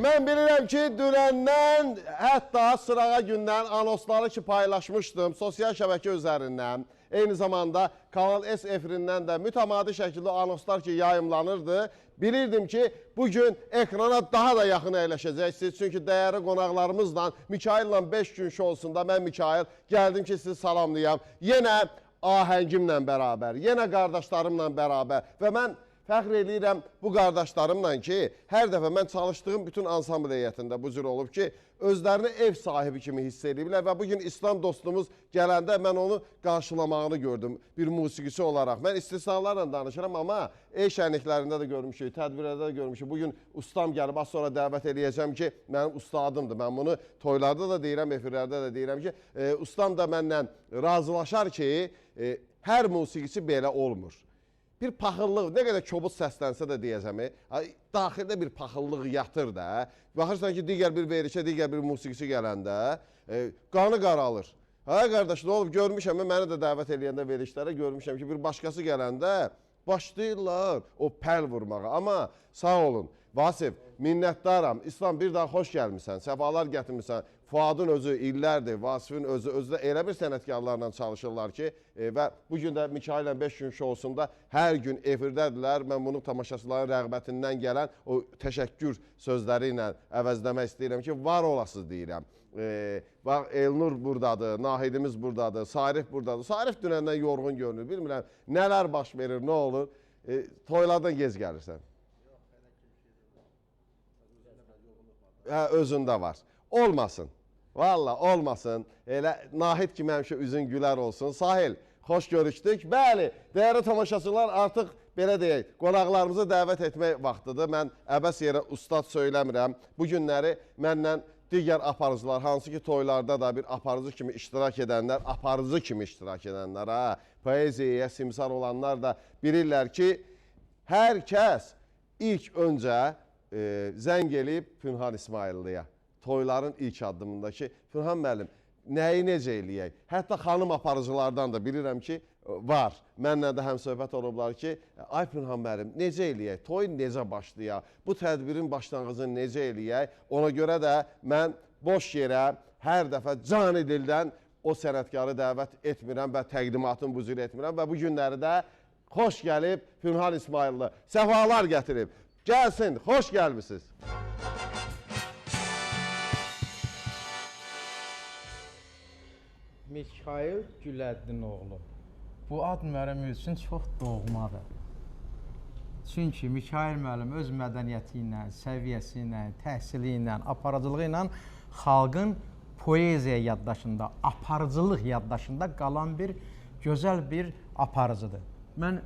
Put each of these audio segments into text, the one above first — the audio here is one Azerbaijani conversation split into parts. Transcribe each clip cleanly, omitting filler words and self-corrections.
mən bilirəm ki, dünəndən, hətta sırağa gündən anonsları ki paylaşmışdım sosial şəbəkə üzərindən. Eyni zamanda Kanal S efirindən də mütəmadi şəkildə anonslar ki yayımlanırdı. Bilirdim ki, bugün ekrana daha da yaxın əyləşəcəksiniz. Çünki dəyərli qonaqlarımızla, Mikail'la 5 gün şousunda mən Mikail gəldim ki, sizi salamlayam. Yenə ahəngimlə bərabər, yenə qardaşlarımla bərabər və mən fəxr edirəm bu qardaşlarımla ki, hər dəfə mən çalışdığım bütün ansambl heyətində bu cür olub ki, özlərini ev sahibi kimi hiss ediblər və bugün İslam dostumuz gələndə mən onu qarşılamağını gördüm bir musiqisi olaraq. Mən istisnalarla danışıram, amma el şənliklərində də görmüşük, tədbirlərdə də görmüşük. Bugün ustam gəlib, az sonra dəvət edəcəm ki, mənim ustadımdır. Mən bunu toylarda da deyirəm, efirlərdə də deyirəm ki, ustam da mənlə razılaşar ki, hər musiqisi belə olmur. Bir paxıllıq, nə qədər kobud səslənsə də deyəcəm, daxildə bir paxıllıq yatır da. Baxırsan ki, digər bir verişə, digər bir musiqisi gələndə qanı qaralır. Hə qardaş, nə olub, görmüşəm, mənə də dəvət eləyəndə verişlərə görmüşəm ki, bir başqası gələndə başlayırlar o pəl vurmağa. Amma sağ olun, Vasif, minnətdaram. İslam, bir daha xoş gəlmişsən, səfalar gətirmişsən. Fuadın özü illərdir, Vasifin özü də elə bir sənətkarlarla çalışırlar ki, və bugün də Mikail'lə 5 gün şousunda hər gün efirdədirlər. Mən bunu tamaşaçıların rəğbətindən gələn o təşəkkür sözləri ilə əvəzləmək istəyirəm ki, var olasınız deyirəm. Bax, Elnur buradadır, Nahidimiz buradadır, Sarif buradadır. Sarif dünəndən yorğun görünür, bilmirəm, nələr baş verir, nə olur. Toylardan gez gəlirsən. Özündə var. Olmasın. Valla olmasın. Elə Nahid kimi həmişə üzün gülər olsun. Sahil, xoş görüşdük. Bəli, dəyərli tamaşaçılar, artıq belə deyək, qonaqlarımızı dəvət etmək vaxtıdır. Mən əbəs yerə ustad söyləmirəm. Bu günləri mənlə digər aparıcılar, hansı ki toylarda da bir aparıcı kimi iştirak edənlər, aparıcı kimi iştirak edənlər, poeziyaya simsar olanlar da bilirlər ki, hər kəs ilk öncə zəng eləyib Pünhan İsmailliyə. Toyların ilk addımındakı Pünhan müəllim, nəyi necə eləyək? Hətta xanım aparıcılardan da bilirəm ki, var. Mənlə də həmsöhbət olublar ki, ay Pünhan müəllim, necə eləyək? Toy necə başlayaq? Bu tədbirin başlanğıcını necə eləyək? Ona görə də mən boş yerə hər dəfə cani dildən o sənətkarı dəvət etmirəm və təqdimatını bu cür etmirəm və bu günləri də xoş gəlib Pünhan İsmailli, səfalar gətirib. Gəlsin, xoş gəlmişsiniz. Mikail Güləddin oğlu. Bu ad mənim üçün çox doğmadır. Çünki Mikail müəllim öz mədəniyyəti ilə, səviyyəsi ilə, təhsili ilə, aparıcılığı ilə xalqın poeziya yaddaşında, aparıcılıq yaddaşında qalan bir gözəl bir aparıcıdır. Mən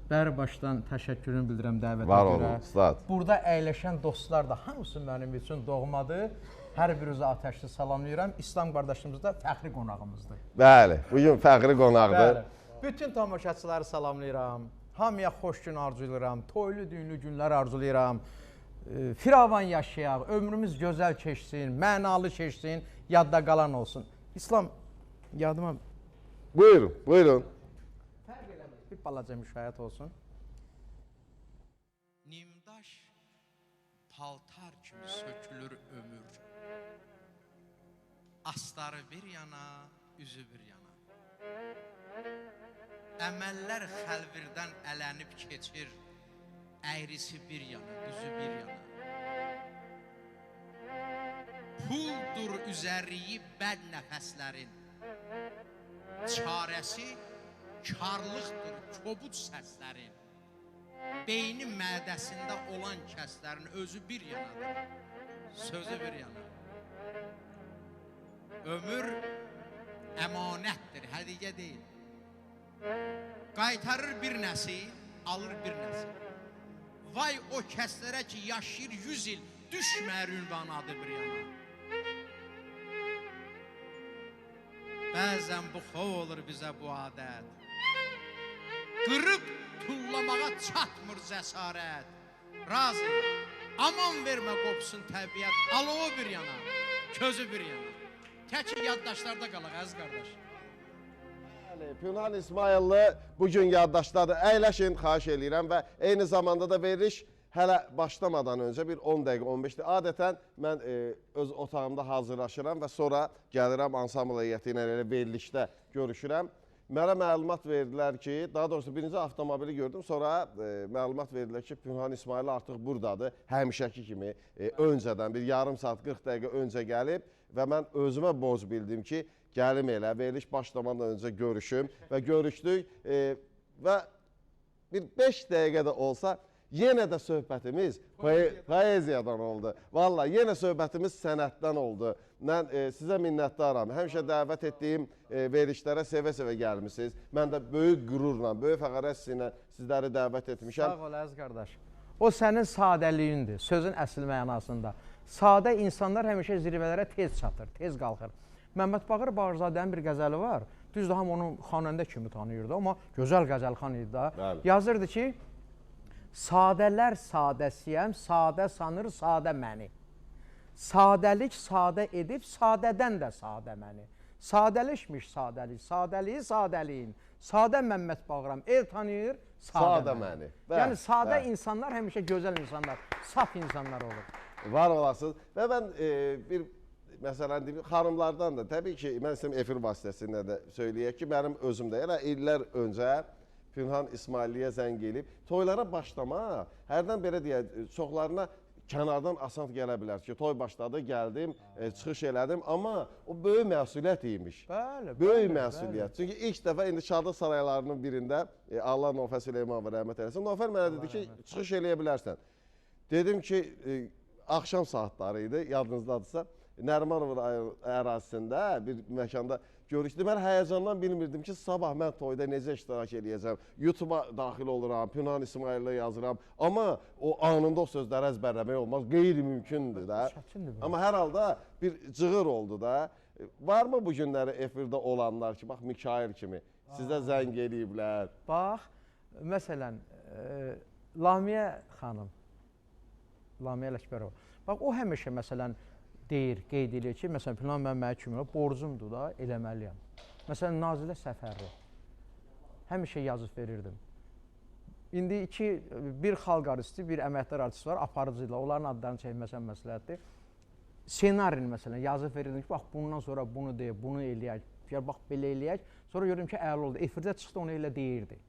bəri başdan təşəkkürümü bildirəm dəvətə görə. Var olun, ustad. Burada əyləşən dostlar da hamısı mənim üçün doğmadır. Hər birinizə atəşli salamlayıram. İslam qardaşımız da fəxri qonağımızdır. Bəli, bugün fəxri qonaqdır. Bütün tamaşaçıları salamlayıram. Hamıya xoş gün arzulayıram. Toylu, düğünlü günlər arzulayıram. Firavan yaşayaq, ömrümüz gözəl keçsin, mənalı keçsin, yadda qalan olsun. İslam, yadıma... Buyurun, buyurun. Fərq eləmir, bir balaca müşahiət olsun. Nimdaş paltar kimi sökülür ömür. Astarı bir yana, üzü bir yana. Əməllər xəlvirdən ələnib keçir, əyrisi bir yana, düzü bir yana. Puldur üzəriyi bəd nəfəslərin, çarəsi karlıqdır kobud səslərin. Beyni mədəsində olan kəslərin özü bir yanadır, sözü bir yana. Ömür əmanətdir, hədiyə deyil. Qaytarır bir nəsil, alır bir nəsil. Vay o kəslərə ki, yaşayır 100 il, düşmər ünvan adı bir yana. Bəzən bu xov olur bizə bu adət. Qırıb tullamağa çatmır cəsarət. Razı, aman vermə qopsun təbiət, alovu bir yana, közü bir yana. Təki yaddaşlarda qalaq, əziz qardaş. Pünhan İsmailli bugün yaddaşdadır. Əyləşin, xahiş eləyirəm və eyni zamanda da veriliş hələ başlamadan öncə bir 10 dəqiqə, 15 dəqiqə. Adətən mən öz otağımda hazırlaşıram və sonra gəlirəm ansambl heyəti ilə elə verilişdə görüşürəm. Mənə məlumat verdilər ki, daha doğrusu birinci avtomobili gördüm, sonra məlumat verdilər ki, Pünhan İsmail artıq buradadır, həmişəki kimi öncədən bir yarım saat, 40 dəqiqə öncə gəlib və mən özümə borc bildim ki, gəlim elə, veriliş başlamadan öncə görüşüm və görüşdük və bir 5 dəqiqə də olsa yenə də söhbətimiz poeziyadan oldu. Valla yenə söhbətimiz sənətdən oldu. Mən sizə minnətdaram. Həmişə dəvət etdiyim verilişlərə sevə-sevə gəlmişsiniz. Mən də böyük qürurla, böyük fəxarət ilə sizləri dəvət etmişəm. Sağ ol əziz qardaş. O sənin sadəliyindir, sözün əsl mənasında. Sadə insanlar həmişə zirvələrə tez çatır, tez qalxır. Məmməd Baqır Bağırzadənin bir qəzəli var. Düzdür, hamı onu xanəndə kimi tanıyırdı, amma gözəl qəzəlxan idi da. Bəli. Yazırdı ki, sadələr sadəsiyəm, sadə sanır sadə məni. Sadəlik sadə edib, sadədən də sadə məni. Sadələşmiş sadəlik, sadəliyi sadəliyin. Sadə Məmməd Bağıram, el tanıyır, sadə məni. Yəni sadə insanlar həmişə gözəl insanlar, saf insanlar olur. Var olasınız və mən bir məsələn deyim, xanımlardan da təbii ki, mən istəyirəm efir vasitəsində də söyləyək ki, mənim özümdə elə illər öncə Pünhan İsmailliyə zəng elib, toylara başlama, hərdən belə deyək, çoxlarına kənardan asan gələ bilər ki, toy başladı, gəldim, çıxış elədim, amma o böyük məsuliyyət imiş. Bəli, böyük məsuliyyət. Çünki ilk dəfə indi Şadlıq saraylarının birində, Allah Nofər Süleymanova rəhmət eləsin, Nofər mənə dedi ki, çıxış eləyə bilərsən. Dedim ki, axşam saatları idi, yadınızdadırsa, Nərimanov ərazisində bir məkanda görüşdüm. Mən həyəcandan bilmirdim ki, sabah mən toyda necə iştirak eləyəcəm. YouTube-a daxil oluram, Pünhan İsmaillə yazıram. Amma o anında o sözləri əzbərləmək olmaz, qeyri-mümkündür də. Amma hər halda bir cığır oldu da. Varmı bu günləri efirdə olanlar ki, bax Mikail kimi sizə zəng eləyiblər? Bax, məsələn, Lamiyə xanım, Lamiyə Ələkbərova. Bax, o həmişə məsələn, deyir, qeyd edir ki, məsələn, filan mən mənə kimi borcumdur da, eləməliyəm. Məsələn, Nazilə Səfərli, həmişə yazıb verirdim. İndi bir xalq artisti, bir əməkdar artist var, aparıcıyla, onların adlarını çəkməsən məsləhətdir. Senarini məsələn, yazıb verirdim ki, bax, bundan sonra bunu deyək, bunu eləyək, bax, belə eləyək. Sonra gördüm ki, əla oldu, efirdə çıxdı, onu elə deyirdi.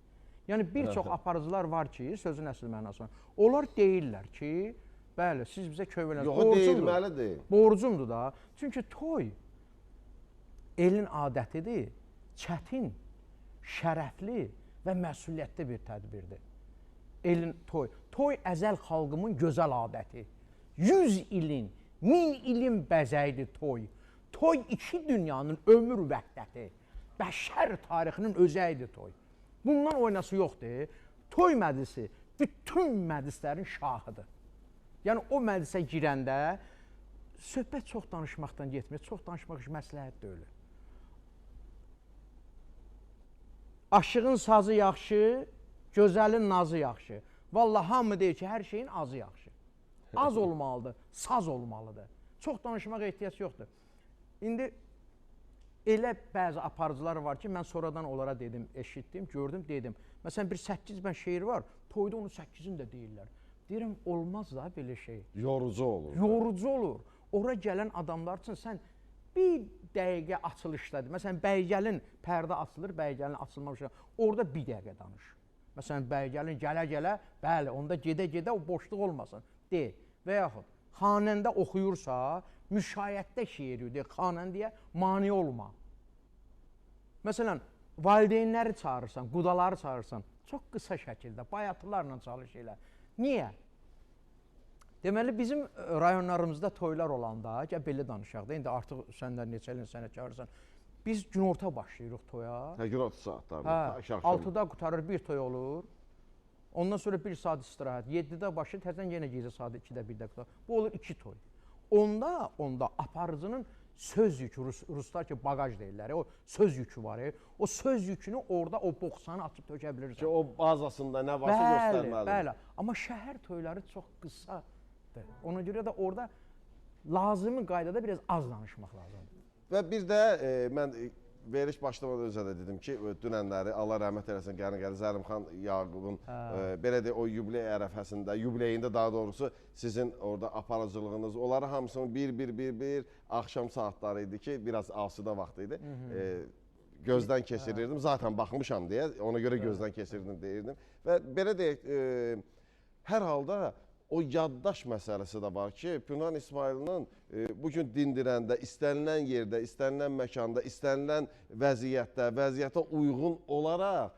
Yəni, bir çox aparıcılar var ki, sözün əsl mənasında, onlar deyirlər ki, bəli, siz bizə kövrələn borcumdur. Borcumdur da. Çünki toy elin adətidir, çətin, şərəfli və məsuliyyətli bir tədbirdir. Elin toy. Toy əzəl xalqımın gözəl adəti. 100 ilin, 1000 ilin bəzəyidir toy. Toy iki dünyanın ömür vəhdəti. Bəşər tarixinin özəyidir toy. Bundan oynası yoxdur. Toy məclisi bütün məclislərin şahıdır. Yəni, o məclisə girəndə söhbət çox danışmaqdan getmir, çox danışmaq üçün məsləhət deyil. Aşığın sazı yaxşı, gözəlin nazı yaxşı. Vallahi hamı deyir ki, hər şeyin azı yaxşı. Az olmalıdır, saz olmalıdır. Çox danışmağa ehtiyac yoxdur. İndi elə bəzi aparıcılar var ki, mən sonradan onlara dedim, eşitdim, gördüm, dedim. Məsələn, bir 8 bən şeir var, toyda onu 8-ini də deyirlər. Deyirəm, olmaz da belə şey. Yorucu olur. Yorucu olur. Ora gələn adamlar üçün sən bir dəqiqə açılışdadır. Məsələn, Bəygəlin pərdə açılır, Bəygəlin açılmamışı. Orada bir dəqiqə danış. Məsələn, Bəygəlin gələ-gələ, bəli, onda gedə-gedə o boşluq olmasın. De. Və yaxud, xanəndə oxuyursa, müşayiətdə şeir deyir, xanəndəyə mani olma. Məsələn, valideynləri çağırırsan, qudaları çağırırsan, çox qısa şəkildə, bayatılarla çalış elə. Niyə? Deməli, bizim rayonlarımızda toylar olanda, gəl belə danışaq da, indi artıq səndən neçə ilin sənə çağırırsan, biz günorta başlayırıq toya. Günorta saatlarında. Hə, 6-da qutarır, bir toy olur. Ondan sonra 1 saat istirahət, 7-də başlayır, təzən yenə gecə saat 2-də, 1-də qutarır. Bu olur 2 toy. Onda aparıcının söz yükü, ruslar ki, bagaj deyirlər, o söz yükü var. O söz yükünü orada o boxsanı açıb tökə bilirsən. Ki, o bazasında nə varsa göstərməlidir. Bəli, amma şəhər toyları çox qısadır. Ona görə də orada lazımi qaydada biraz az danışmaq lazımdır. Və bir də mən veriş başlamadan özə də dedim ki, dünənləri Allah rəhmət eləsin, qəni Zəlimxan Yaqubun belə deyək, o yubiley ərəfəsində, yubileyində daha doğrusu sizin orada aparıcılığınız, onları hamısını bir axşam saatları idi ki, biraz asudə vaxt idi. Gözdən keçirirdim, zaten baxmışam deyə, ona görə gözdən keçirdim deyirdim. Və belə deyək, hər halda o yaddaş məsələsi də var ki, Pünhan İsmailinin bugün dindirəndə, istənilən yerdə, istənilən məkanda, istənilən vəziyyətə uyğun olaraq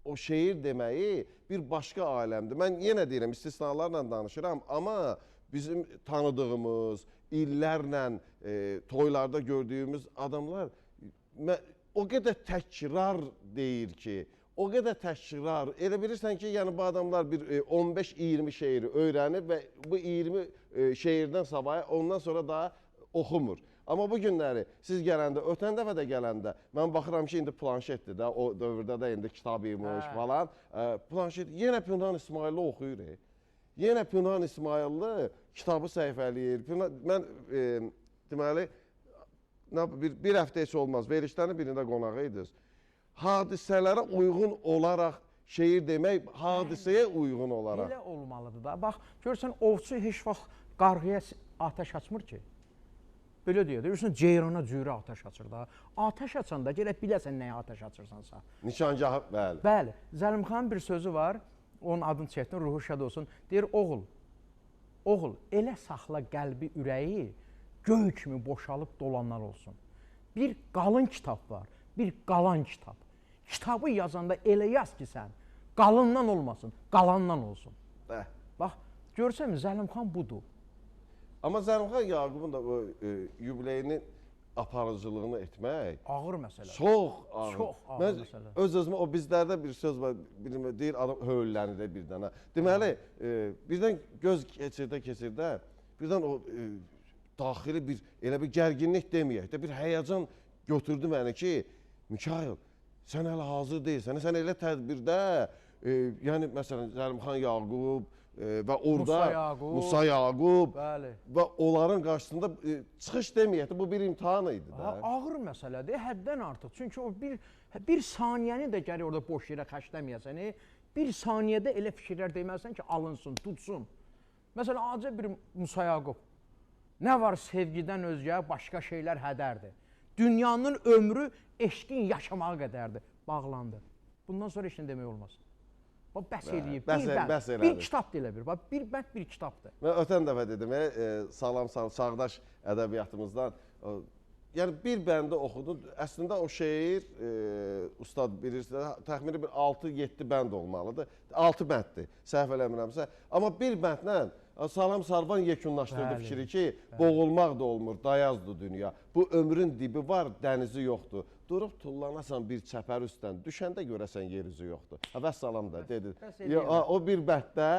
o şeir deməyi bir başqa aləmdir. Mən yenə deyirəm, istisnalarla danışıram, amma bizim tanıdığımız, illərlə toylarda gördüyümüz adamlar o qədər təkrar deyir ki, o qədər təkrar, elə bilirsən ki, yəni bu adamlar bir 15-20 şeiri öyrənib və bu 20 şeirdən savayı ondan sonra daha oxumur. Amma bu günləri siz gələndə, ötən dəfə də gələndə, mən baxıram ki, indi planşetdir də, o dövrdə də indi kitab imiş falan. Planşet, yenə Pünhan İsmailli oxuyur. Yenə Pünhan İsmailli kitabı səhifələyir. Mən deməli, bir həftə heç olmaz, verişlərin birində qonağı idiniz. Hadisələrə uyğun olaraq şeir demək, hadisəyə uyğun olaraq. Elə olmalıdır da. Bax, görürsən, ovçu heç vaxt qarğıya atəş açmır ki. Belə deyir, görürsən, ceyrana cürə atəş açır da. Atəş açanda gələk biləsən nəyə atəş açırsansa. Nişangahı, bəli. Bəli, Zəlimxanın bir sözü var, onun adını çəkdim, ruhu şad olsun. Deyir, oğul, elə saxla qəlbi, ürəyi, göy kimi boşalıb dolanlar olsun. Bir qalın kitab var, bir qalan kitab. Kitabı yazanda elə yaz ki sən, qalından olmasın, qalandan olsun. Bax, görsən mi, Zəlimxan budur. Amma Zəlimxan Yaqubun da yubileyinin aparıcılığını etmək ağır məsələ. Çox ağır. Çox ağır məsələ. Öz-özümə o bizlərdə bir söz var, deyir adam höllənir birdən. Deməli, birdən göz keçirdə, birdən o daxili bir, elə bir gərginlik deməyək də, bir həyəcan götürdü məni ki, Mikail, sən hələ hazır deyilsən, sən elə tədbirdə, yəni məsələn Zəlimxan Yaqub və orada Musa Yaqub və onların qarşısında çıxış deməyək də, bu bir imtahan idi də. Ağır məsələdir, həddən artıq. Çünki o bir saniyəni də gəlir orada boş yerə xərcləməyəsən, bir saniyədə elə fikirlər deməlisən ki, alınsın, tutsun. Məsələn, acı bir Musa Yaqub. Nə var sevgidən özgə başqa şeylər hədərdir. Dünyanın ömrü eşqin yaşamağa qədərdir. Bağlandı. Bundan sonra heç nə demək olmaz. Bəs eləyib, bir kitab deyilə bir. Bir bənd, bir kitabdır. Mən ötən dəfə dedim, salam, çağdaş ədəbiyyatımızdan, yəni bir bəndə oxudum. Əslində o şeir, ustad bilirsiniz, təxmini bir 6-7 bənd olmalıdır. 6 bənddir, səhv eləmirəmsə. Amma bir bəndlə Salam Sarvan yekunlaşdırdı fikri ki, boğulmaq da olmur, dayazdır dünya. Bu ömrün dibi var, dənizi yoxdur. Durub tullanasan bir çəpər üstdən, düşəndə görəsən yerizi yoxdur. Vəssalam da dedi. O bir bənddə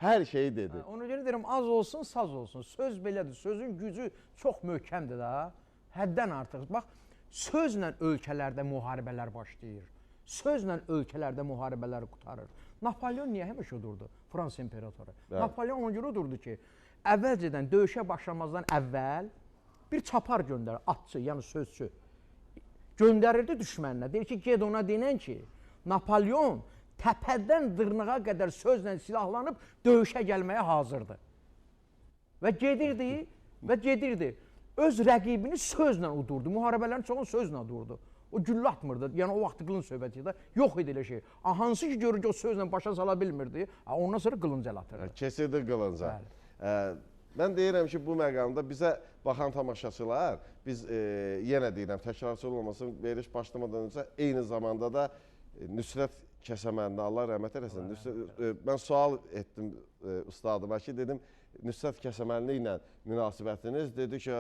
hər şeyi dedi. Ona görə deyirəm, az olsun, saz olsun. Söz belədir, sözün gücü çox möhkəmdir da. Həddən artıq. Bax, sözlə ölkələrdə müharibələr başlayır. Sözlə ölkələrdə müharibələr qutarır. Napolyon niyə həmişə durdu? Fransa imperatoru. Napolyon ona görə durdu ki, əvvəlcədən döyüşə başlamazdan əvvəl bir çapar göndərir, atçı, yəni sözçü. Göndərirdi düşməninə. Deyir ki, ged ona denən ki, Napolyon təpədən dırnağa qədər sözlə silahlanıb döyüşə gəlməyə hazırdır. Və gedirdi. Öz rəqibini sözlə udurdu. Müharibələrin çoxunu sözlə udurdu. O güllə atmırdı. Yəni o vaxt qılınc söhbəti idi. Yox idi elə şey. Hansı ki görür ki, o sözlə başa sala bilmirdi. Ondan sonra qılınc əl atırdı. Keçirdi qılınca. Mən deyirəm ki, bu məqamda bizə baxan tamaşaçılar, biz yenə deyirəm, təkrarçı olmasın, veriş başlamadan öncə eyni zamanda da Nüsrət Kəsəmənli, Allah rəhmət eləsin. Mən sual etdim ustadıma ki, dedim, Nüsrət Kəsəmənli ilə münasibətiniz, dedi ki,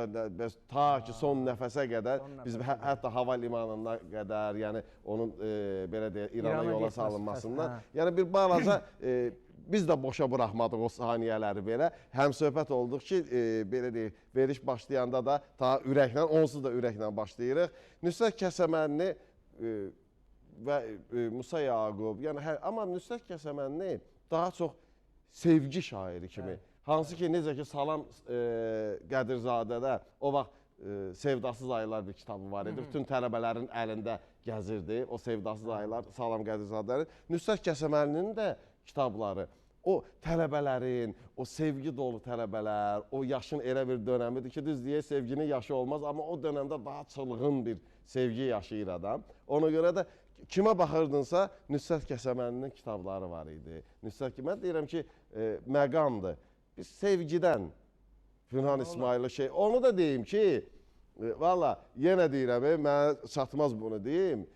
ta ki son nəfəsə qədər, biz hətta hava limanına qədər, yəni onun belə deyək, İrana yola salınmasından, yəni bir balaca, biz də boşa buraxmadıq o saniyələri belə, həm söhbət olduq ki, belə deyək, veriş başlayanda da ta ürəklə, onsuz da ürəklə başlayırıq. Nüsrət Kəsəmənli və Musa Yaqub, yəni amma Nüsrət Kəsəmənli daha çox sevgi şairi kimi, hansı ki, necə ki, Salam Qədirzadədə o vaxt Sevdasız Aylar bir kitabı var idi. Bütün tələbələrin əlində gəzirdi. O Sevdasız Aylar Salam Qədizadənin. Nüsrət Kəsəməlinin də kitabları. O tələbələrin, o sevgi dolu tələbələr, o yaşın elə bir dönəmidir ki, düz deyək, sevginin yaşı olmaz, amma o dönəmdə daha çılğın bir sevgi yaşayır adam. Ona görə də kimə baxırdınsa, Nüsrət Kəsəməlinin kitabları var idi. Mən deyirəm ki, məqamdır. Biz sevgidən, Pünhan İsmayılı şey, onu da deyim ki, valla yenə deyirəm, mənə çatmaz bunu deyim.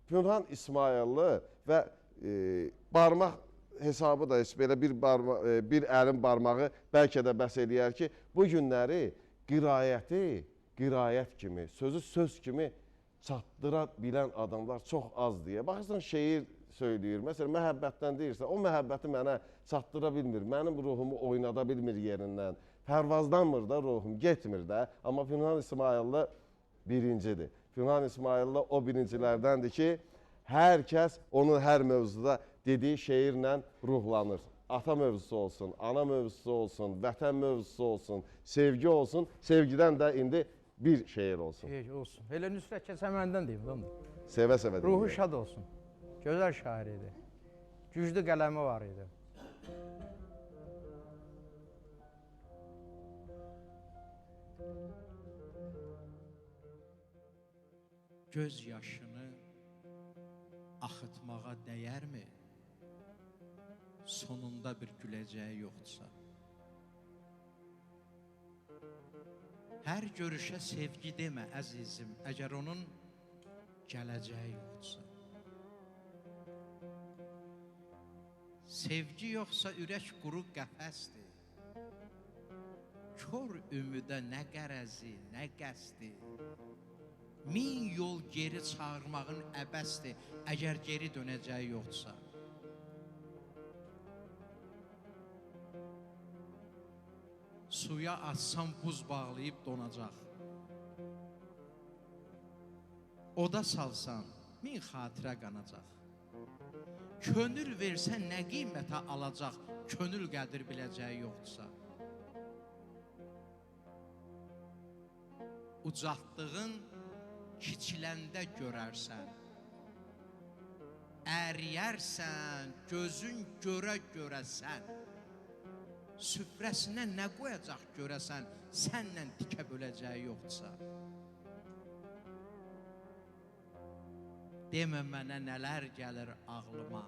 Pünhan İsmayılı və barmaq hesabı da belə bir əlin barmağı bəlkə də bəs eləyər ki, bu günləri qiraət kimi, sözü söz kimi çatdıra bilən adamlar çox az deyə. Baxırsan, şeir söyləyir, məsələn, məhəbbətdən deyirsə, o məhəbbəti mənə çatdıra bilmir, mənim ruhumu oynada bilmir yerindən, pərvazdanmır da ruhum, getmir də. Amma Pünhan İsmayılı birincidir. Pünhan İsmayılı o birincilərdəndir ki, hər kəs onun hər mövzuda dediyi şeirlə ruhlanır. Ata mövzusu olsun, ana mövzusu olsun, vətən mövzusu olsun, sevgi olsun, sevgidən də indi bir şeir olsun. Şeir olsun. Elə Nüsrət Kəsəməlidən deyim. Sevə-sevə deyim. Ruhu şad olsun. Gözəl şair idi. Güclü qələmi var idi. Göz yaşını axıtmağa dəyərmi? Sonunda bir güləcəyi yoxdursa. Hər görüşə sevgi demə əzizim, əgər onun gələcəyi yoxdursa. Sevgi yoxsa ürək quru qəfəsdir. Kör ümidə nə qərəzi, nə qəsdi. Min yol geri çağırmağın əbəsdir, əgər geri dönəcəyi yoxdursa. Suya atsan buz bağlayıb donacaq. Oda salsan min xatirə qanacaq. Könül versən nə qiymətə alacaq, könül qədir biləcəyi yoxdursa. Ucaltdığın kiçiləndə görərsən. Əriyərsən, gözün görə-görəsən. Süfrəsinə nə qoyacaq görəsən, sənlə tikə böləcəyi yoxdursa. Demə mənə nələr gəlir ağlıma.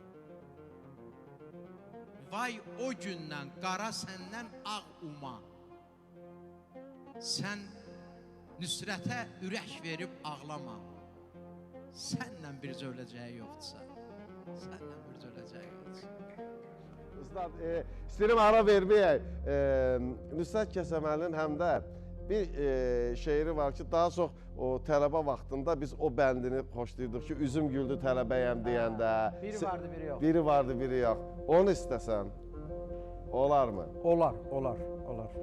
Vay o gündən qara səndən ağ uma. Sən Nüsrətə ürək verib ağlama. Sənlə bircə öləcəyi yoxdursa. Sənlə bircə öləcəyi yoxdursa. Ustad, istəyirəm ara verməyək. Nüsrət Kəsəməlinin həm də bir şeiri var ki, daha çox o tələbə vaxtında biz o bəndini xoşlayırdıq ki, üzüm güldü tələbəyəm deyəndə. Biri vardı, biri yox. Biri vardı, biri yox. Onu istəsən, olarmı? Olar, olar, olar.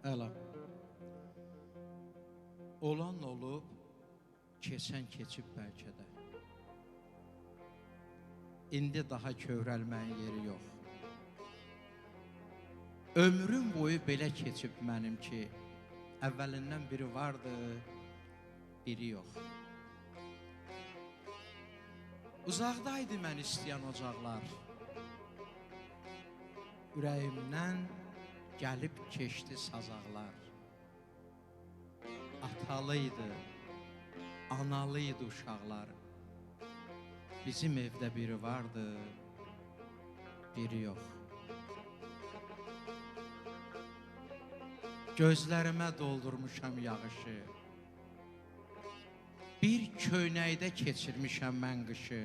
Əla. Olan olub, keçən keçib bəlkə də. İndi daha kövrəlməyin yeri yox. Ömrüm boyu belə keçib mənim ki, əvvəlindən biri vardı, biri yox. Uzaqdaydı mən istəyən ocaqlar. Ürəyimdən gəlib keçdi sazaqlar. Atalıydı, analıydı uşaqlar. Bizim evdə biri vardı, biri yox. Gözlərimə doldurmuşam yağışı. Bir köynəkdə keçirmişəm mən qışı.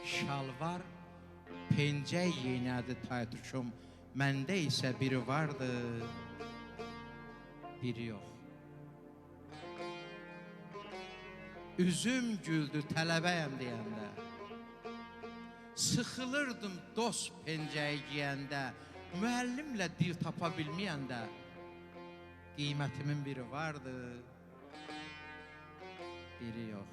Şalvar Pencək yeynədi taytuşum, məndə isə biri vardı, biri yox. Üzüm güldü tələbəyəm deyəndə, sıxılırdım dost pencəyi giyəndə, müəllimlə dil tapa bilməyəndə, qiymətimin biri vardı, biri yox.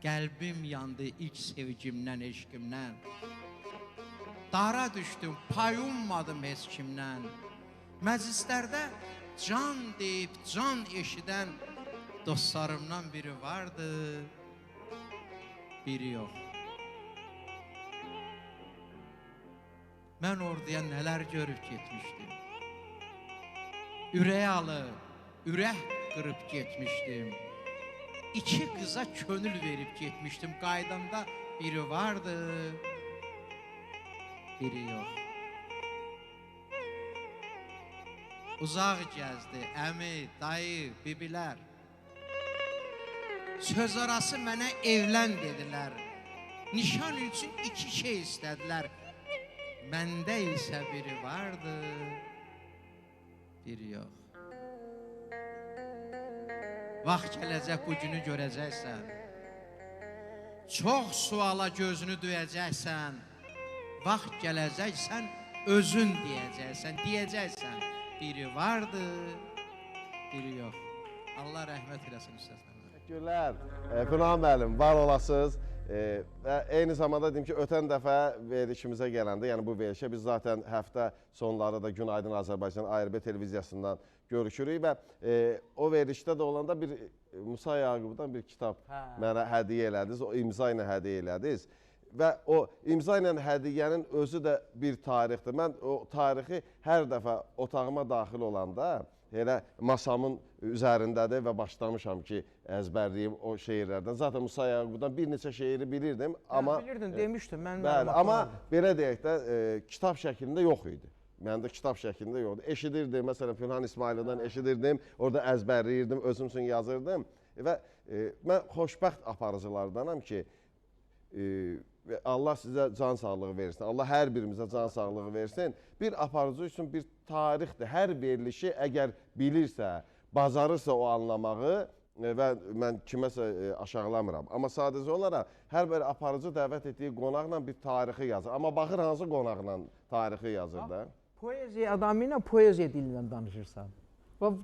Qəlbim yandı ilk sevgimdən, eşqimdən, dara düşdüm, pay ummadım heç kimdən, məclislərdə can deyib, can eşidən dostlarımdan biri vardı, biri yox. Mən orduya nələr görüb getmişdim. Ürək alıb, ürək qırıb getmişdim. İki qıza könül verib getmişdim. Qaydanda biri vardı, biri yox. Uzaq gəzdi, əmi, dayı, bibilər. Söz arası mənə evlən dedilər. Nişan üçün iki şey istədilər. Məndə isə biri vardı, biri yox. Vaxt gələcək bu günü görəcəksən. Çox suala gözünü döyəcəksən. Vaxt gələcək sən özün deyəcəksən. Deyəcəksən, biri vardı, biri yox. Allah rəhmət eləsin üstəsən. Teşekkürler. Pünhan müəllim, var olasınız. Və eyni zamanda deyim ki, ötən dəfə verilişimizə gələndə, yəni bu verilişə biz zaten həftə sonları da Günaydın Azərbaycan ARB televiziyasından görüşürük və o verilişdə də olanda bir Musa Yaqubdan bir kitab mənə hədiyyə elədiniz, o imza ilə hədiyyə elədiniz. Və o imza ilə hədiyyənin özü də bir tarixdir. Mən o tarixi hər dəfə otağıma daxil olanda elə masamın üzərindədir və başlamışam ki, əzbərliyim o şeirlərdən. Zaten Musa Yaqubdan bir neçə şeiri bilirdim. Amma bilirdin, demişdim. Bəli, amma belə deyək də kitab şəklində yox idi. Məndə kitab şəklində yoxdur. Eşidirdim, məsələn, Pünhan İsmayılıdan eşidirdim, orada əzbərləyirdim, özüm üçün yazırdım. Və mən xoşbəxt aparıcılardanam ki, Allah sizə can sağlığı versin, Allah hər birimizə can sağlığı versin. Bir aparıcı üçün bir tarixdir. Hər verilişi əgər bilirsə, bacarırsa o anlamağı və mən kiməsə aşağılamıram. Amma sadəcə olaraq hər bir aparıcı dəvət etdiyi qonaqla bir tarixi yazır. Amma baxır hansı qonaqla tarixi yazır da. Poeziya adamı ilə poeziya dilindən danışırsan.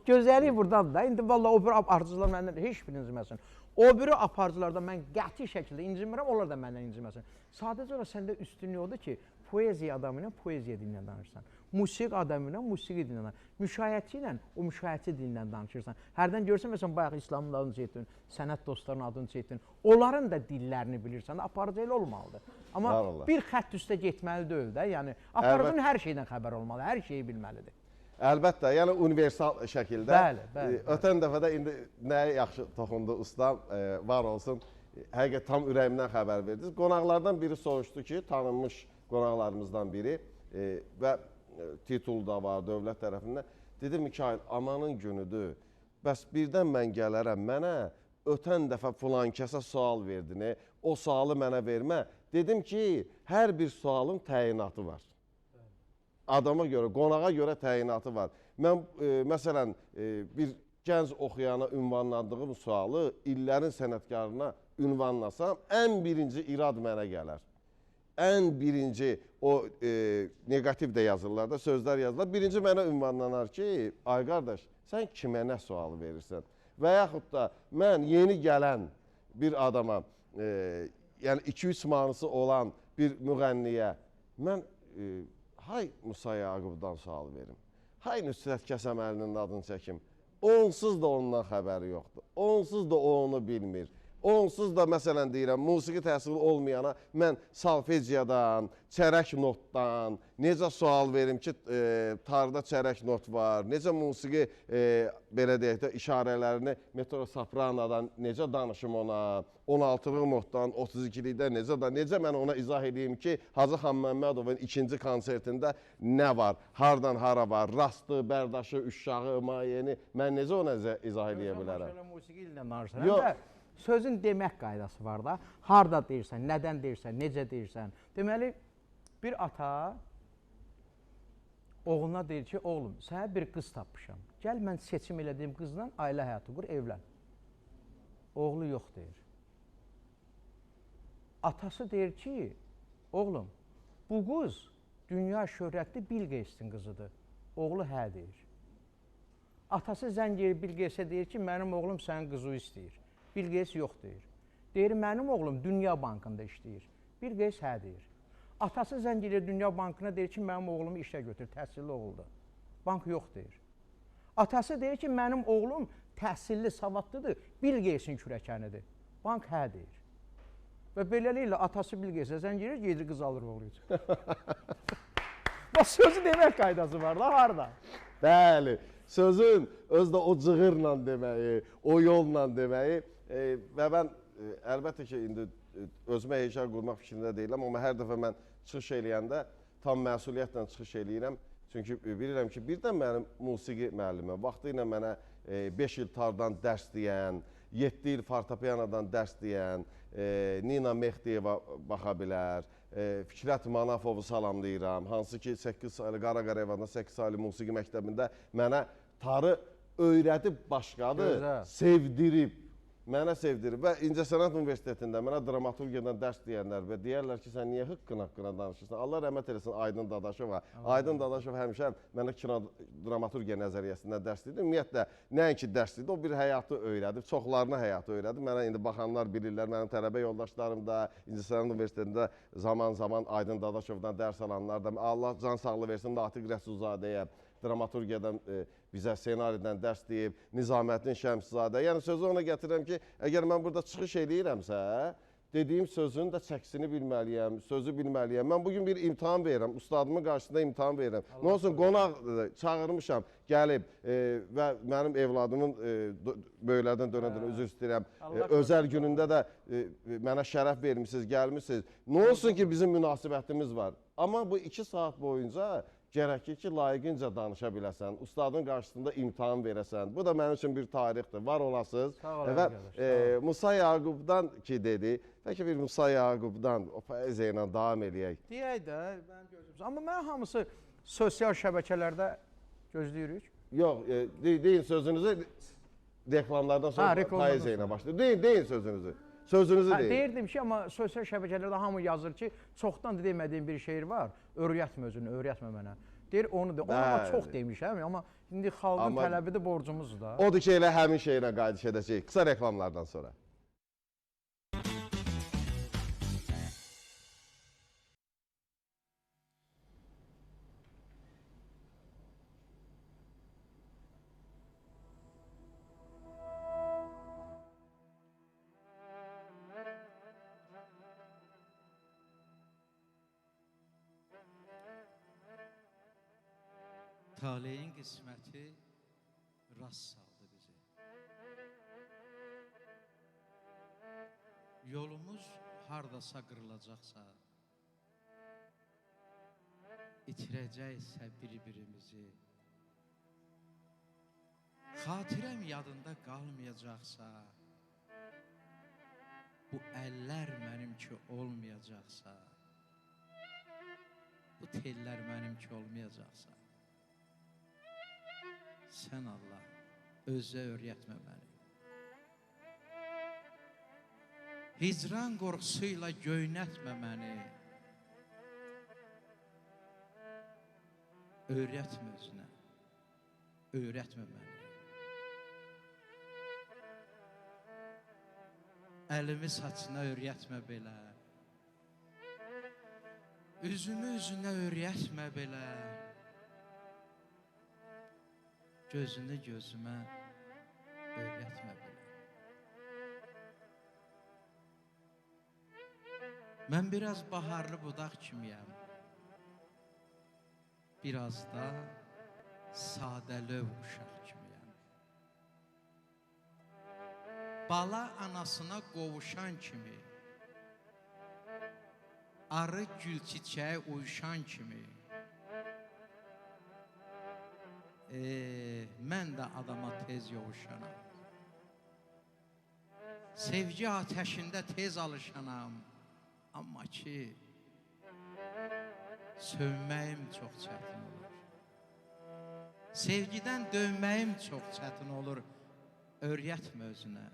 Gözəli buradadır da. İndi vallahi o bir aparıcılar məndən heç bir inciməsin. O biri aparıcılardan mən qəti şəkildə incimirəm, onlar da məndən inciməsin. Sadəcə olaraq səndə üstünlük odur ki, poeziya adamı ilə poeziya dilindən danışırsan. Musiqi adamı ilə musiqi dilindən danışırsan. Müşayiətçi ilə o müşayiətçi dilindən danışırsan. Hərdən görsən, məsələn, bayaq İslamın adını çəkdin, sənət dostlarının adını çəkdin. Onların da dillərini bilirsən, aparıcı elə olmalıdır. Amma bir xətt üstə getməli deyil də. Yəni, aparıcının hər şeydən xəbər olmalı, hər şeyi bilməlidir. Əlbəttə, yəni universal şəkildə. Bəli. Ötən dəfə də indi nəyə yaxşı toxundu ustam, var olsun. Həqiqət tam ürəyimdən xəbər verdiniz. Qonaqlardan biri soruşdu ki, tanınmış qonaqlarımızdan biri və titul da var dövlət tərəfindən. Dedi, Mikail, amanın günüdür. Bəs birdən mən gələrəm, mənə ötən dəfə filan kəsə sual verdin, o sualı mənə vermə. Dedim ki, hər bir sualın təyinatı var. Adama görə, qonağa görə təyinatı var. Mən, məsələn, bir gənc oxuyana ünvanladığım sualı illərin sənətkarına ünvanlasam, ən birinci irad mənə gələr. Ən birinci, o negativ də yazırlar da, sözlər yazırlar. Birinci mənə ünvanlanar ki, ay qardaş, sən kimə nə sualı verirsən? Və yaxud da mən yeni gələn bir adama, yəni 2-3 mahnısı olan bir müğənniyə, mən hay Musa Yaqubdan sual verim, hay Nüsrət Kəsəməlinin adını çəkim. Onsuz da ondan xəbəri yoxdur, onsuz da o onu bilmir. Onsuz da, məsələn deyirəm, musiqi təhsili olmayana mən salfeciyadan, çərək notdan, necə sual verim ki, tarda çərək not var, necə musiqi, belə deyək də, işarələrini metro-sopranodan necə danışım ona, 16-lıq notdan, 32-likdə necə mən ona izah edeyim ki, Hacı Xanməmmədovun 2-ci konsertində nə var, hardan hara var, rastı, bərdaşı, uşağı, mayeni, mən necə ona izah edə bilərəm? Musiqi ilə danışırəm. Sözün demək qaydası var da. Harda deyirsən, nədən deyirsən, necə deyirsən. Deməli, bir ata oğluna deyir ki, oğlum, sənə bir qız tapmışam. Gəl, mən seçim elədiyim qızla ailə həyatı qur, evlən. Oğlu yox deyir. Atası deyir ki, oğlum, bu qız dünya şöhrətli Bill Gates'in qızıdır. Oğlu hə deyir. Atası zəng edir Bill Gates'e deyir ki, mənim oğlum sənin qızı istəyir. Bill Gates yox deyir. Deyir, mənim oğlum Dünya Bankında işləyir. Bill Gates hə deyir. Atası zəng edir Dünya Bankına, deyir ki, mənim oğlumu işə götür, təhsilli oğuldur. Bank yox deyir. Atası deyir ki, mənim oğlum təhsilli, savadlıdır, Bill Gates'in kürəkənidir. Bank hə deyir. Və beləliklə atası Bill Gates'e zəng edir, gedir qız alır oğlu üçün. Bax, sözü demək qaydası var da, harada? Bəli, sözün özdə o cığırla deməyi, o yolla deməyi və mən əlbəttə ki, indi özümə heykəl qurmaq fikrində deyiləm, amma hər dəfə mən çıxış eləyəndə tam məsuliyyətlə çıxış eləyirəm. Çünki bilirəm ki, birdən mənim musiqi müəllimim, vaxtı ilə mənə 5 il tardan dərs deyən, 7 il fortepianodan dərs deyən, Nina Mehdiyeva baxa bilər, Fikrət Manafovu salamlayıram, hansı ki 8 saylı Qara Qarayevanda 8 saylı musiqi məktəbində mənə tarı öyrədib başqadır, sevdirib. Mənə sevdirib və İncəsənət Universitetində mənə dramaturgiyadan dərs deyənlər və deyərlər ki, sən niyə hıqqın-haqqına danışırsan? Allah rəhmət eləsin Aydın Dadaşova. Aydın Dadaşov həmişə mənə kino dramaturgiya nəzəriyyəsində dərs deyirdi. Ümumiyyətlə, nəinki dərs deyirdi, o bir həyatı öyrədib, çoxlarına həyatı öyrədib. Mənə indi baxanlar bilirlər, mənim tələbə yoldaşlarım da, İncəsənət Universitetində zaman-zaman Aydın Dadaşovdan dərs alanlar da, Allah can sağlığı versin Natiq Rəsulzadəyə, dramaturgiyadan bizə senaridən dərs deyib, Nizaməddin Şəmszadə. Yəni sözü ona gətirirəm ki, əgər mən burada çıxış eləyirəmsə, dediyim sözün də çəkisini bilməliyəm, sözü bilməliyəm. Mən bugün bir imtahan verirəm, ustadımın qarşısında imtahan verirəm. Nə olsun, qonaq çağırmışam, gəlib və mənim evladımın böyüklərdən dönədən üzr istəyirəm. Özəl günündə də mənə şərəf vermişsiniz, gəlmişsiniz. Nə olsun ki, bizim münasibətimiz var. Amma bu 2 saat boyunca gərəkir ki, layiqincə danışa biləsən, ustadın qarşısında imtahan verəsən. Bu da mənim üçün bir tarixdir, var olasınız. Və Musa Yaqubdan ki dedi, bəlkə bir Musa Yaqubdan o poeziya ilə davam eləyək. Deyək də, mənim gözümüzə. Amma mən hamısı sosial şəbəkələrdə gözləyirik. Yox, deyin sözünüzü, reklamlardan sonra poeziya ilə başlayın. Deyin sözünüzü. Sözünüzü deyin. Deyirdim ki, amma sosial şəbəkələrdə hamı yazır ki, çoxdan da demədiyim bir şeir var. Öyrətmə özünü, öyrətmə mənə. Deyir, onu da. Ona çox demişəm, amma indi xalqın tələbidir, borcumuzdur da. Odur ki, elə həmin şeirə qayıdış edəcəyik. Qısa reklamlardan sonra. Taleyin qisməti rast saldı bizi. Yolumuz hardasa qırılacaqsa, itirəcəksə bir-birimizi, xatirəm yadında qalmayacaqsa, bu əllər mənimki olmayacaqsa, bu tellər mənimki olmayacaqsa, sən Allah, özə öyrətmə məni. Hicran qorxusuyla göynətmə məni. Öyrətmə özünə, öyrətmə məni. Əlimi saçına öyrətmə belə. Üzümü üzünə öyrətmə belə. Gözünü gözümə öyrətmə belə. Mən biraz baharlı budaq kimiyəm. Biraz da sadəlöv uşaq kimiyəm. Bala anasına qovuşan kimi, arı gül çiçəyə uyuşan kimi, mən də adama tez yovuşanam. Sevgi ateşində tez alışanam. Amma ki, sövməyim çox çətin olur. Sevgidən dönməyim çox çətin olur. Öyrətmə özünə.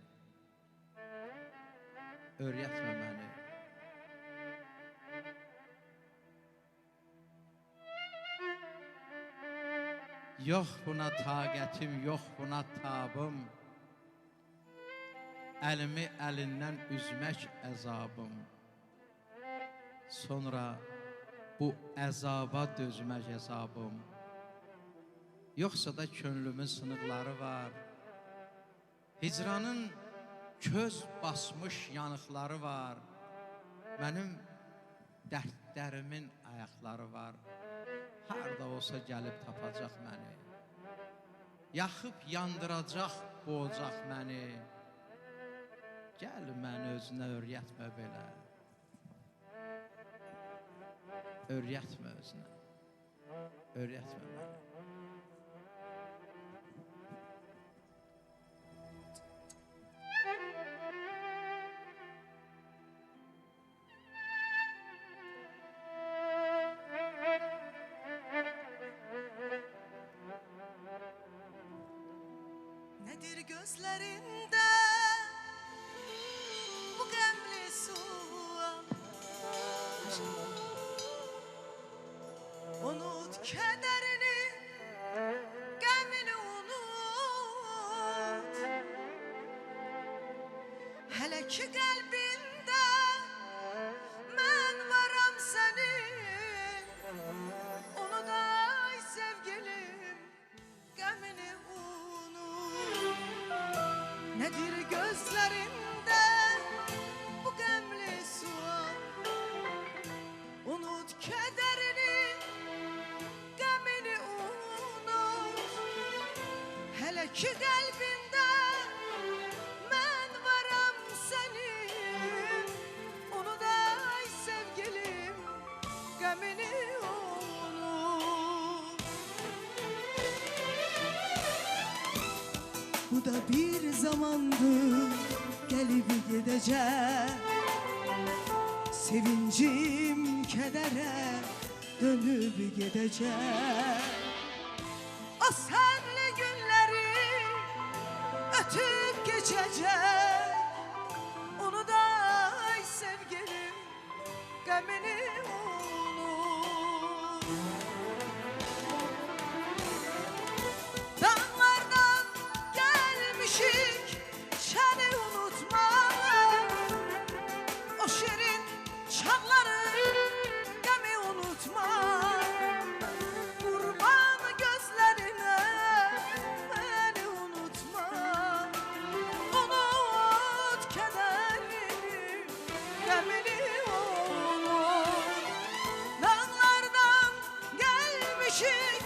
Öyrətmə məni. Yox buna taqətim, yox buna tabım. Əlimi əlindən üzmək əzabım. Sonra bu əzaba dözmək əzabım. Yoxsa da könlümün sınıqları var. Hicranın köz basmış yanıqları var. Mənim dərdlərimin ayaqları var. Harda olsa gəlib tapacaq məni. Yaxıb yandıracaq bu ocaq məni. Gəl məni özünə öyrətmə belə. Öyrətmə özünə. Öyrətmə məni. Nedir gözlerinde bu gemli suam? Unut kederini, gemini unut. Hele ki kalbinde ben varam senin. Onu da ay sevgilim, gemini unut. Nedir gözlerinde bu gemli sual? Unut kederini, gemini unut. Hele ki kalbinde ben varam senin. Onu da ay sevgilim, gemini unut. Bu da bir zamandı gelip gidecek. Sevincim kedere dönüp gidecek. O senli günleri ötüp geçecek. Onu da ay sevgilim, gemini unut. Dağlardan gelmişik, seni unutma. O şirin çağları gemi unutma. Kurban gözlerine beni unutma. Unut kederini, gemini unut. Dağlardan gelmişik,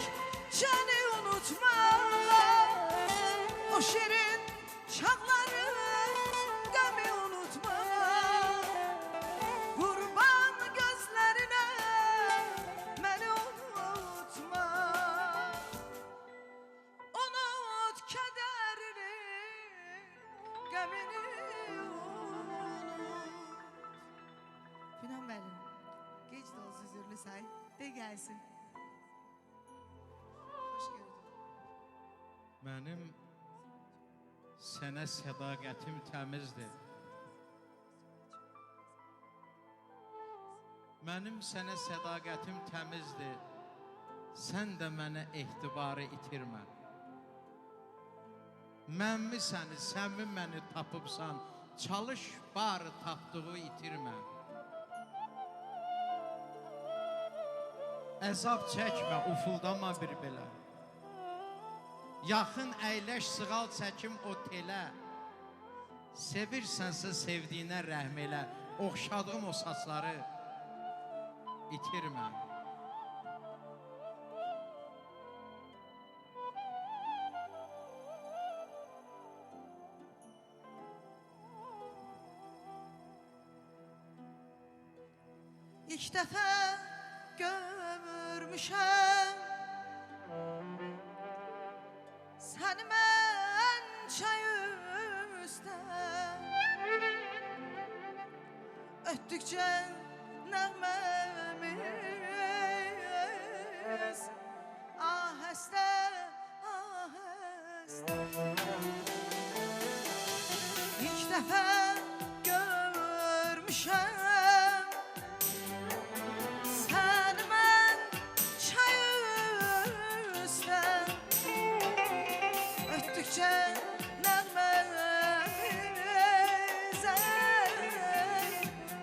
seni unutma. O şirin çağları gemi unutma. Kurban gözlerine beni unutma. Unut kederini, gemini unut. Fidan benim, geç de olsun zürlü say, de gelsin. Hoş gördün. Mənim sənə sədaqətim təmizdir. Mənim sənə sədaqətim təmizdir. Sən də mənə etibarı itirmə. Mənmi səni, sənmi məni tapıbsan, çalış barı tapdığı itirmə. Əzab çəkmə, ufuldama bir belə. Yaxın əyləş, sığal çəkim o telə. Sevirsənsə sevdiyinə rəhm elə. Oxşadığım o saçları itirmə. İlk defa görmüşəm səni mən çay üstə. öttükçe nəğmemiz ahəstə, ahəstə. İlk dəfə görmüşəm səni mən çay üstə, öttükcə nəğmemiz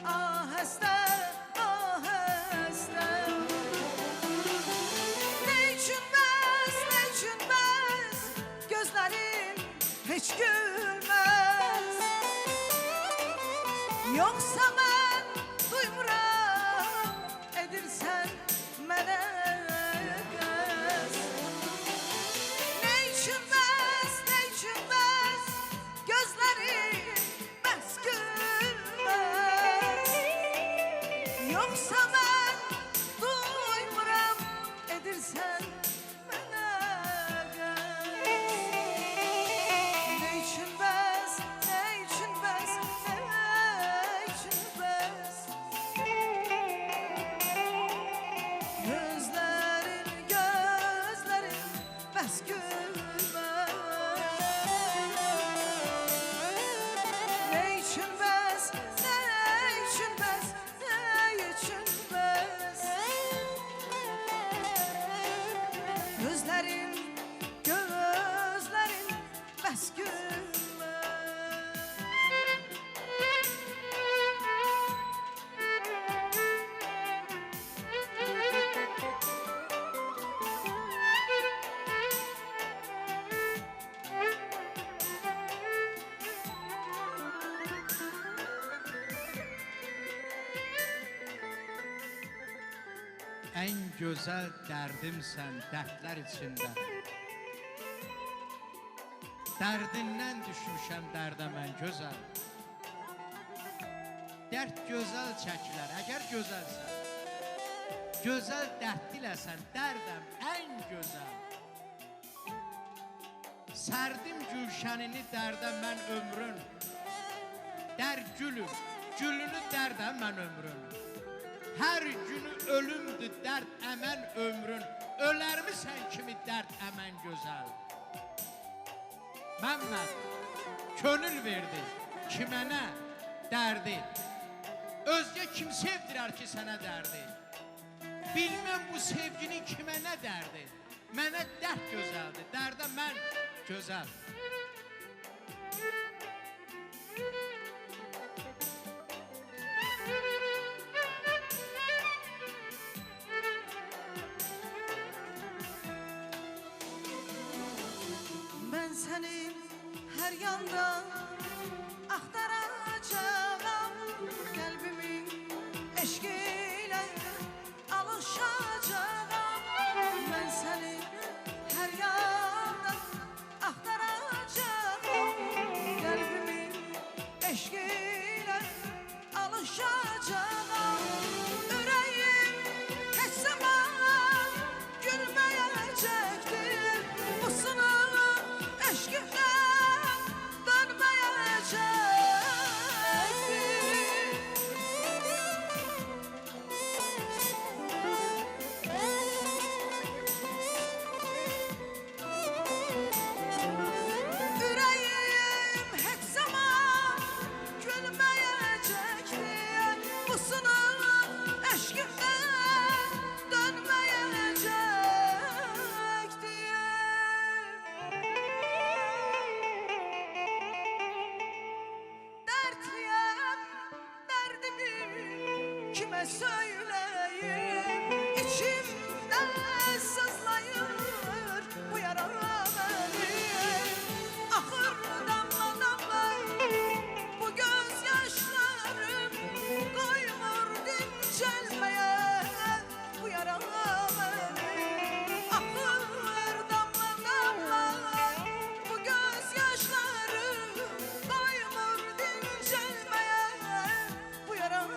ahəstə, ahəstə. Ne üçün bəs gözlərin heç gülməz, yoksa mən duymuram edirsən mənə qəz. Ne üçün bəs gözlərin bəs gülməz, yoksa mən duymuram edirsən mənə qəz. Ne üçün bəs gözlerin bəs gülməz. Ne üçün bəs gözlerin bəs gülməz. En güzel dərdimsən dərdlər içində. Dərdindən düşmüşəm dərdə mən gözəl. Dərd gözəl çəkilər əgər gözəlsən. Gözəl dərddiləsən dərdəm ən gözəl. Sərdim gülşənini dərdə mən ömrün. Dər gülüm, gülünü dərdəm mən ömrün. Hər günü ölümdür dərd əmən ömrün. Ölərmisən kimi dərd əmən gözəl. Məmməd könül verdi kimə nə dərdi. Özgə kim sevdirər ki sənə dərdi. Bilməm bu sevginin kimə nə dərdi. Mənə dərd gözəldir, dərdə mən gözəl. Ben seni her yandan aktaracağım, kalbimin eşkiyle alışacağım. Ben seni her yandan aktaracağım, kalbimin eşkiyle alışacağım. Yüreğim hiç zaman gülmeyecektir, bu sınav aşkından dönmeyecektir. Yüreğim hiç zaman gülmeyecektir, bu sınav aşkından dönmeyecektir. Dertliyem, derdimi kime söyleyeyim? İçimde sızlayır bu yara benim. Akır damla damla bu gözyaşlarım, koymur dincelmeye bu yara benim. Akır damla damla bu gözyaşlarım, koymur dincelmeye bu yara benim.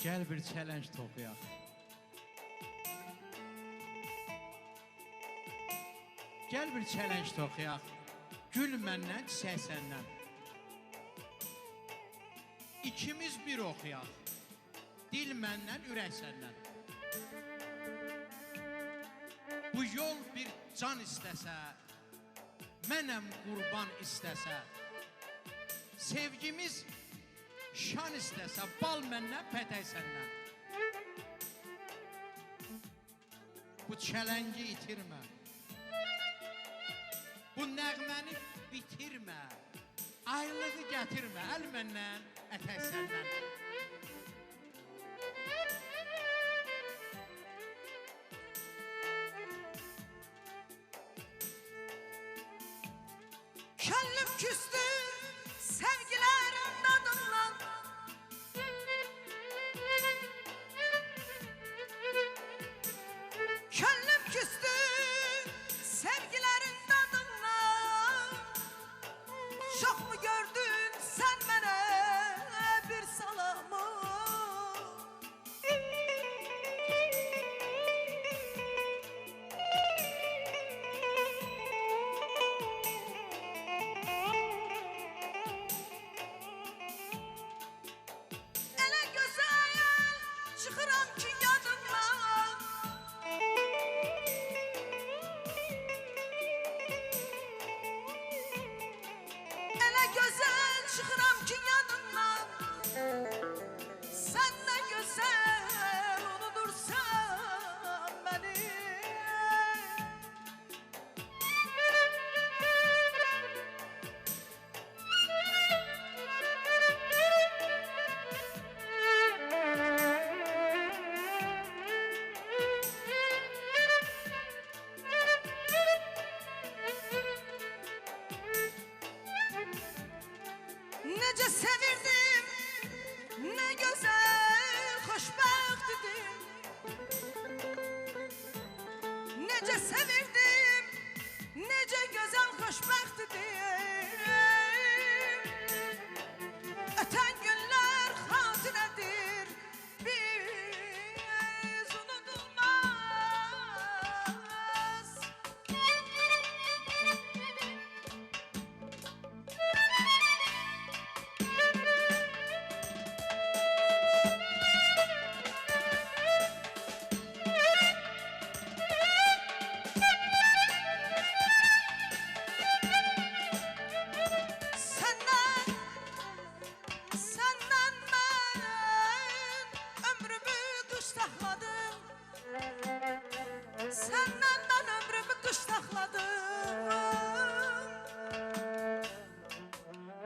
Gəl bir challenge toxuyaq. Gəl bir challenge toxuyaq. Gül məndən, çiçək səndən. İkimiz bir oxuyaq. Dil məndən, ürək səndən. Bu yol bir can istəsə, mənəm qurban istəsə, sevgimiz şan istəsə, bal məndən, pətək səndən. Bu çələngi itirmə, bu nəğməni bitirmə, aylığı gətirmə, əl məndən, ətək səndən. Könlüm küstü sevgilerin tadımla. Könlüm küstü sevgilerin tadımla. Çok mu gördün sen bana bir salamı? Ele güzel çıkıram ki yadımdan. Ele güzel çıkıram ki yadımdan. Sen de güzel unutursan beni. Nece sevirdim, ne güzel hoşbaht idim. Nece sevirdim, nece güzel hoşbaht idim. Öten günler hatıradır, biz unutulmaz. Senden ben ömrümü kışlakladım. Senden ben ömrümü kışlakladım.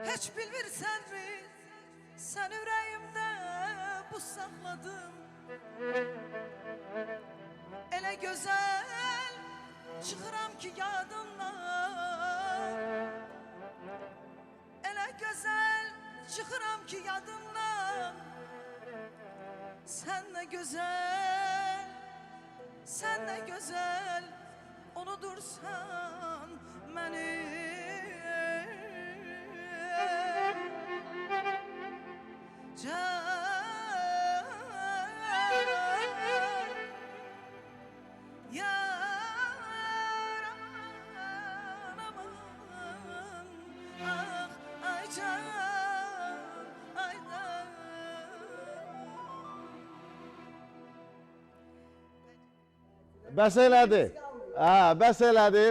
Hiç bilmirsen mi sen yüreğimde buz sakladım. Ele güzel çıkıram ki yadımdan. Ele güzel çıkıram ki yadımdan. Sen de güzel, sen de güzel unutursan beni. Can, yar aman, ah ay can, ay can. Bəs elədi. Bəs elədi.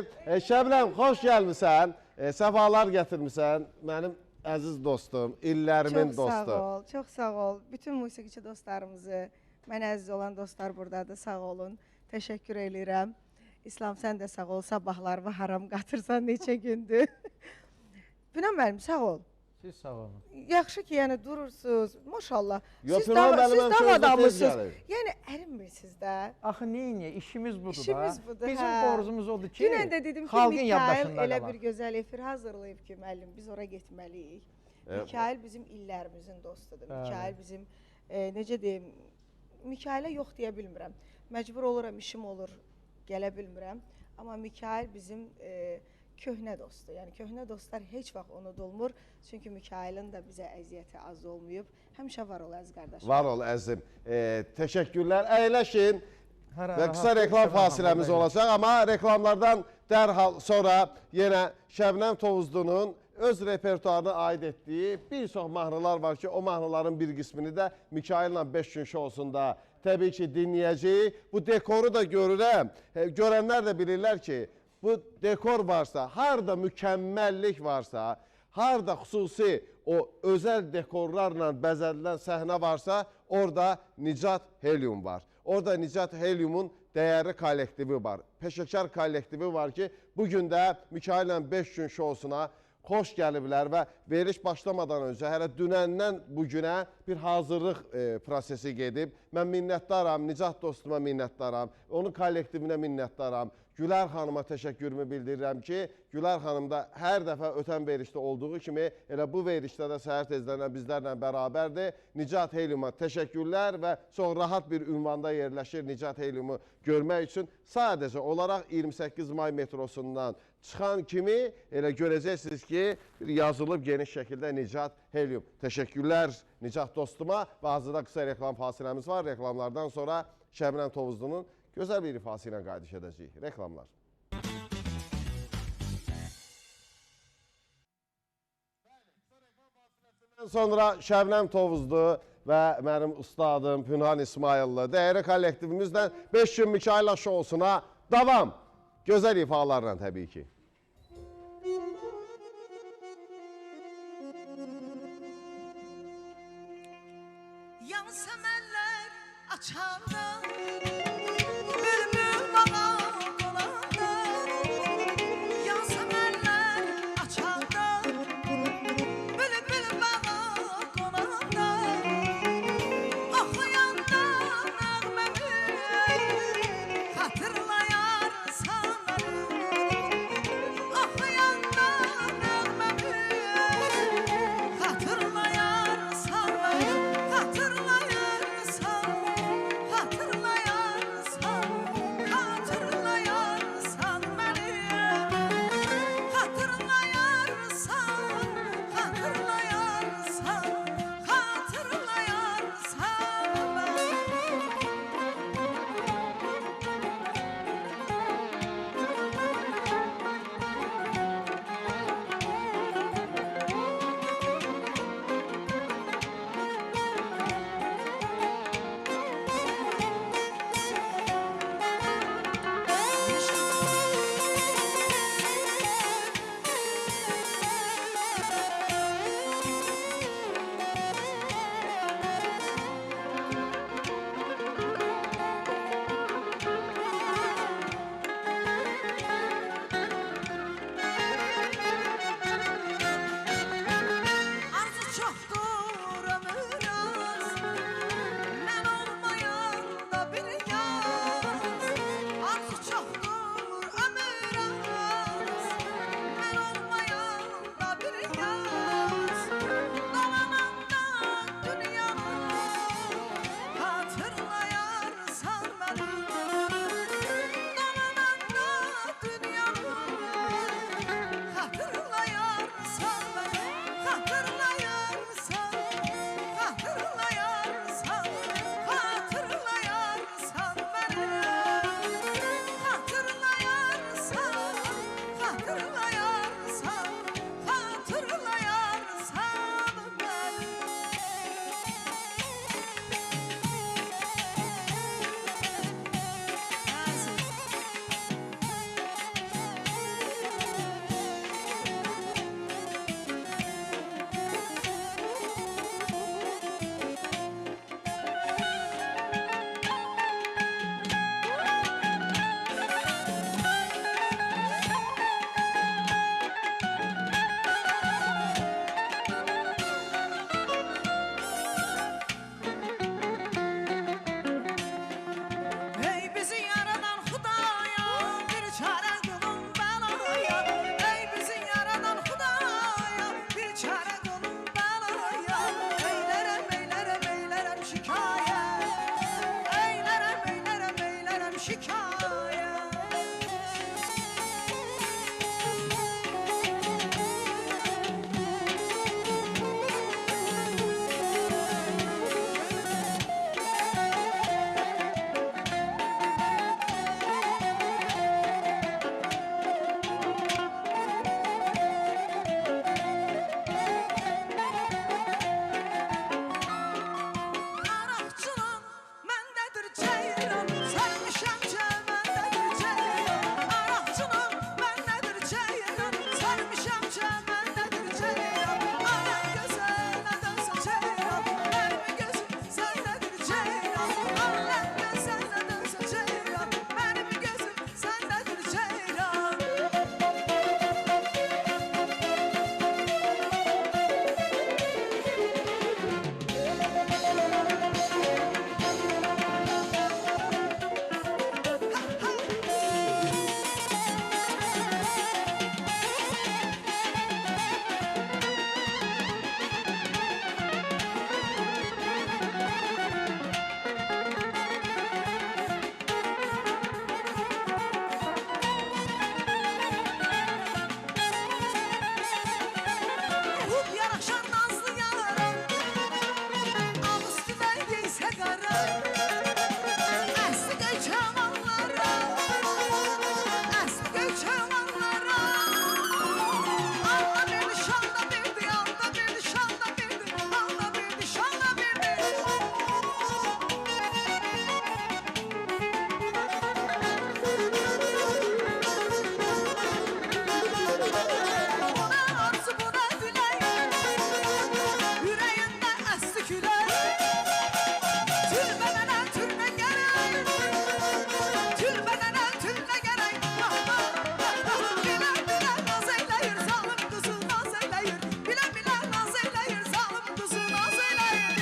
Şəbnəm, xoş gəlmisən. Səfalar gətirmisən. Mənim əziz dostum, illərimin dostu. Çox sağ ol. Bütün musiqiçi dostlarımızı, mənə əziz olan dostlar buradadır, sağ olun. Təşəkkür edirəm. İslam, sən də sağ ol, sabahlarımı haram qatırsan neçə gündür. Bünəm müəllim, sağ ol. Siz sağ olun. Yaxşı ki, yəni durursunuz, maşallah. Yox, Siz Bünəm müəllim, dağ mən sözdə tez adamısınız. gəlir. Yəni ərinmirsiniz də. Axı neyiyə? İşimiz budur da. İşimiz budur, Bizim hə. borcumuz odur ki, Dünən də dedim ki, xalqın Mikail yaddaşında elə qalar. bir gözəl efir hazırlayıb ki, müəllim, biz ora getməliyik. Mikail bizim illərimizin dostudur. Mikail bizim, necə deyim, Mikailə yox deyə bilmirəm. Məcbur oluram, işim olur, gələ bilmirəm. Amma Mikail bizim köhnə dostdur. Yəni köhnə dostlar heç vaxt unudulmur. Çünki Mikailin də bizə əziyyəti az olmayıb. Həmişə var ol əziz qardaşım. Var ol əzizim. Təşəkkürlər. Əyləşin. Hərə Və qısa rahat reklam olsun, fasiləmiz rahat olacaq, amma reklamlardan dərhal sonra yenə Şəbnəm Tovuzlunun öz repertuarına aid etdiyi bir çox mahnılar var ki, o mahnıların bir qismini də Mikail'la 5 gün şousunda təbii ki dinləyəcəyik. Bu dekoru da görürəm. Görənlər də bilirlər ki, bu dekor varsa, harda mükəmməllik varsa, harda xüsusi o özəl dekorlarla bəzədilən səhnə varsa, orada Nicat Helium var. Orada Nicat Heliumun dəyərli kollektivi var. Peşəkar kollektivi var ki, bugün də Mikail'lə 5 gün şousuna xoş gəliblər və veriş başlamadan öncə hələ dünəndən bugünə bir hazırlıq prosesi gedib. Mən minnətdaram, Nicat dostuma minnətdaram, onun kollektivinə minnətdaram. Gülər xanıma təşəkkürümü bildirirəm ki, Gülər xanım da hər dəfə ötən verişdə olduğu kimi elə bu verişdə də səhər tezlərlə bizlərlə bərabərdir. Nicat Helium'a təşəkkürlər və çox rahat bir ünvanda yerləşir Nicat Helium'u görmək üçün. Sadəcə olaraq 28 may metrosundan çıxan kimi elə görəcəksiniz ki, yazılıb geniş şəkildə Nicat Helium. Təşəkkürlər Nicat dostuma və hazırda qısa reklam fasiləmiz var. Reklamlardan sonra Şəbnəm Tovuzlunun gözəl bir ifası ilə qayıdış edəcəyik. Reklamlar. Sonra Şəbnəm Tovuzlu və mənim ustadım Pünhan İsmayıllı dəyərli kollektivimizlə 5 gün Mikail şousuna davam. Gözəl ifalarla təbii ki. Yansam eller açanda qara Əsli göy çamanlara Əsli göy çamanlara Allah verdi şanda verdi Allah verdi şanda verdi Allah verdi şanda verdi Buna arzu buna dilek Yüreğinde əsli külək Türbənənə türbə gərək Türbənənə türbə gərək Bilə bilə naz eyləyir Zalım qızı naz eyləyir Bilə bilə naz eyləyir Zalım qızı naz eyləyir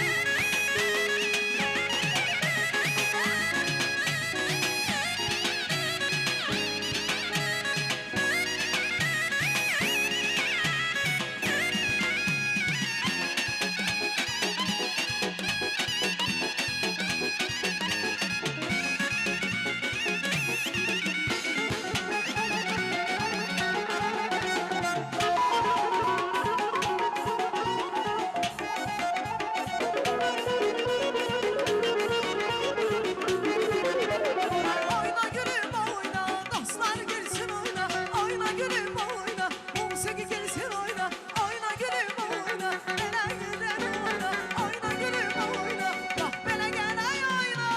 Oyna gülüm oyna, dostlar gelsin oyna. Oyna gülüm oyna, musiki gelsin oyna. Oyna gülüm oyna, bela gelen oyna. Oyna gülüm oyna, bak bela gelen oyna.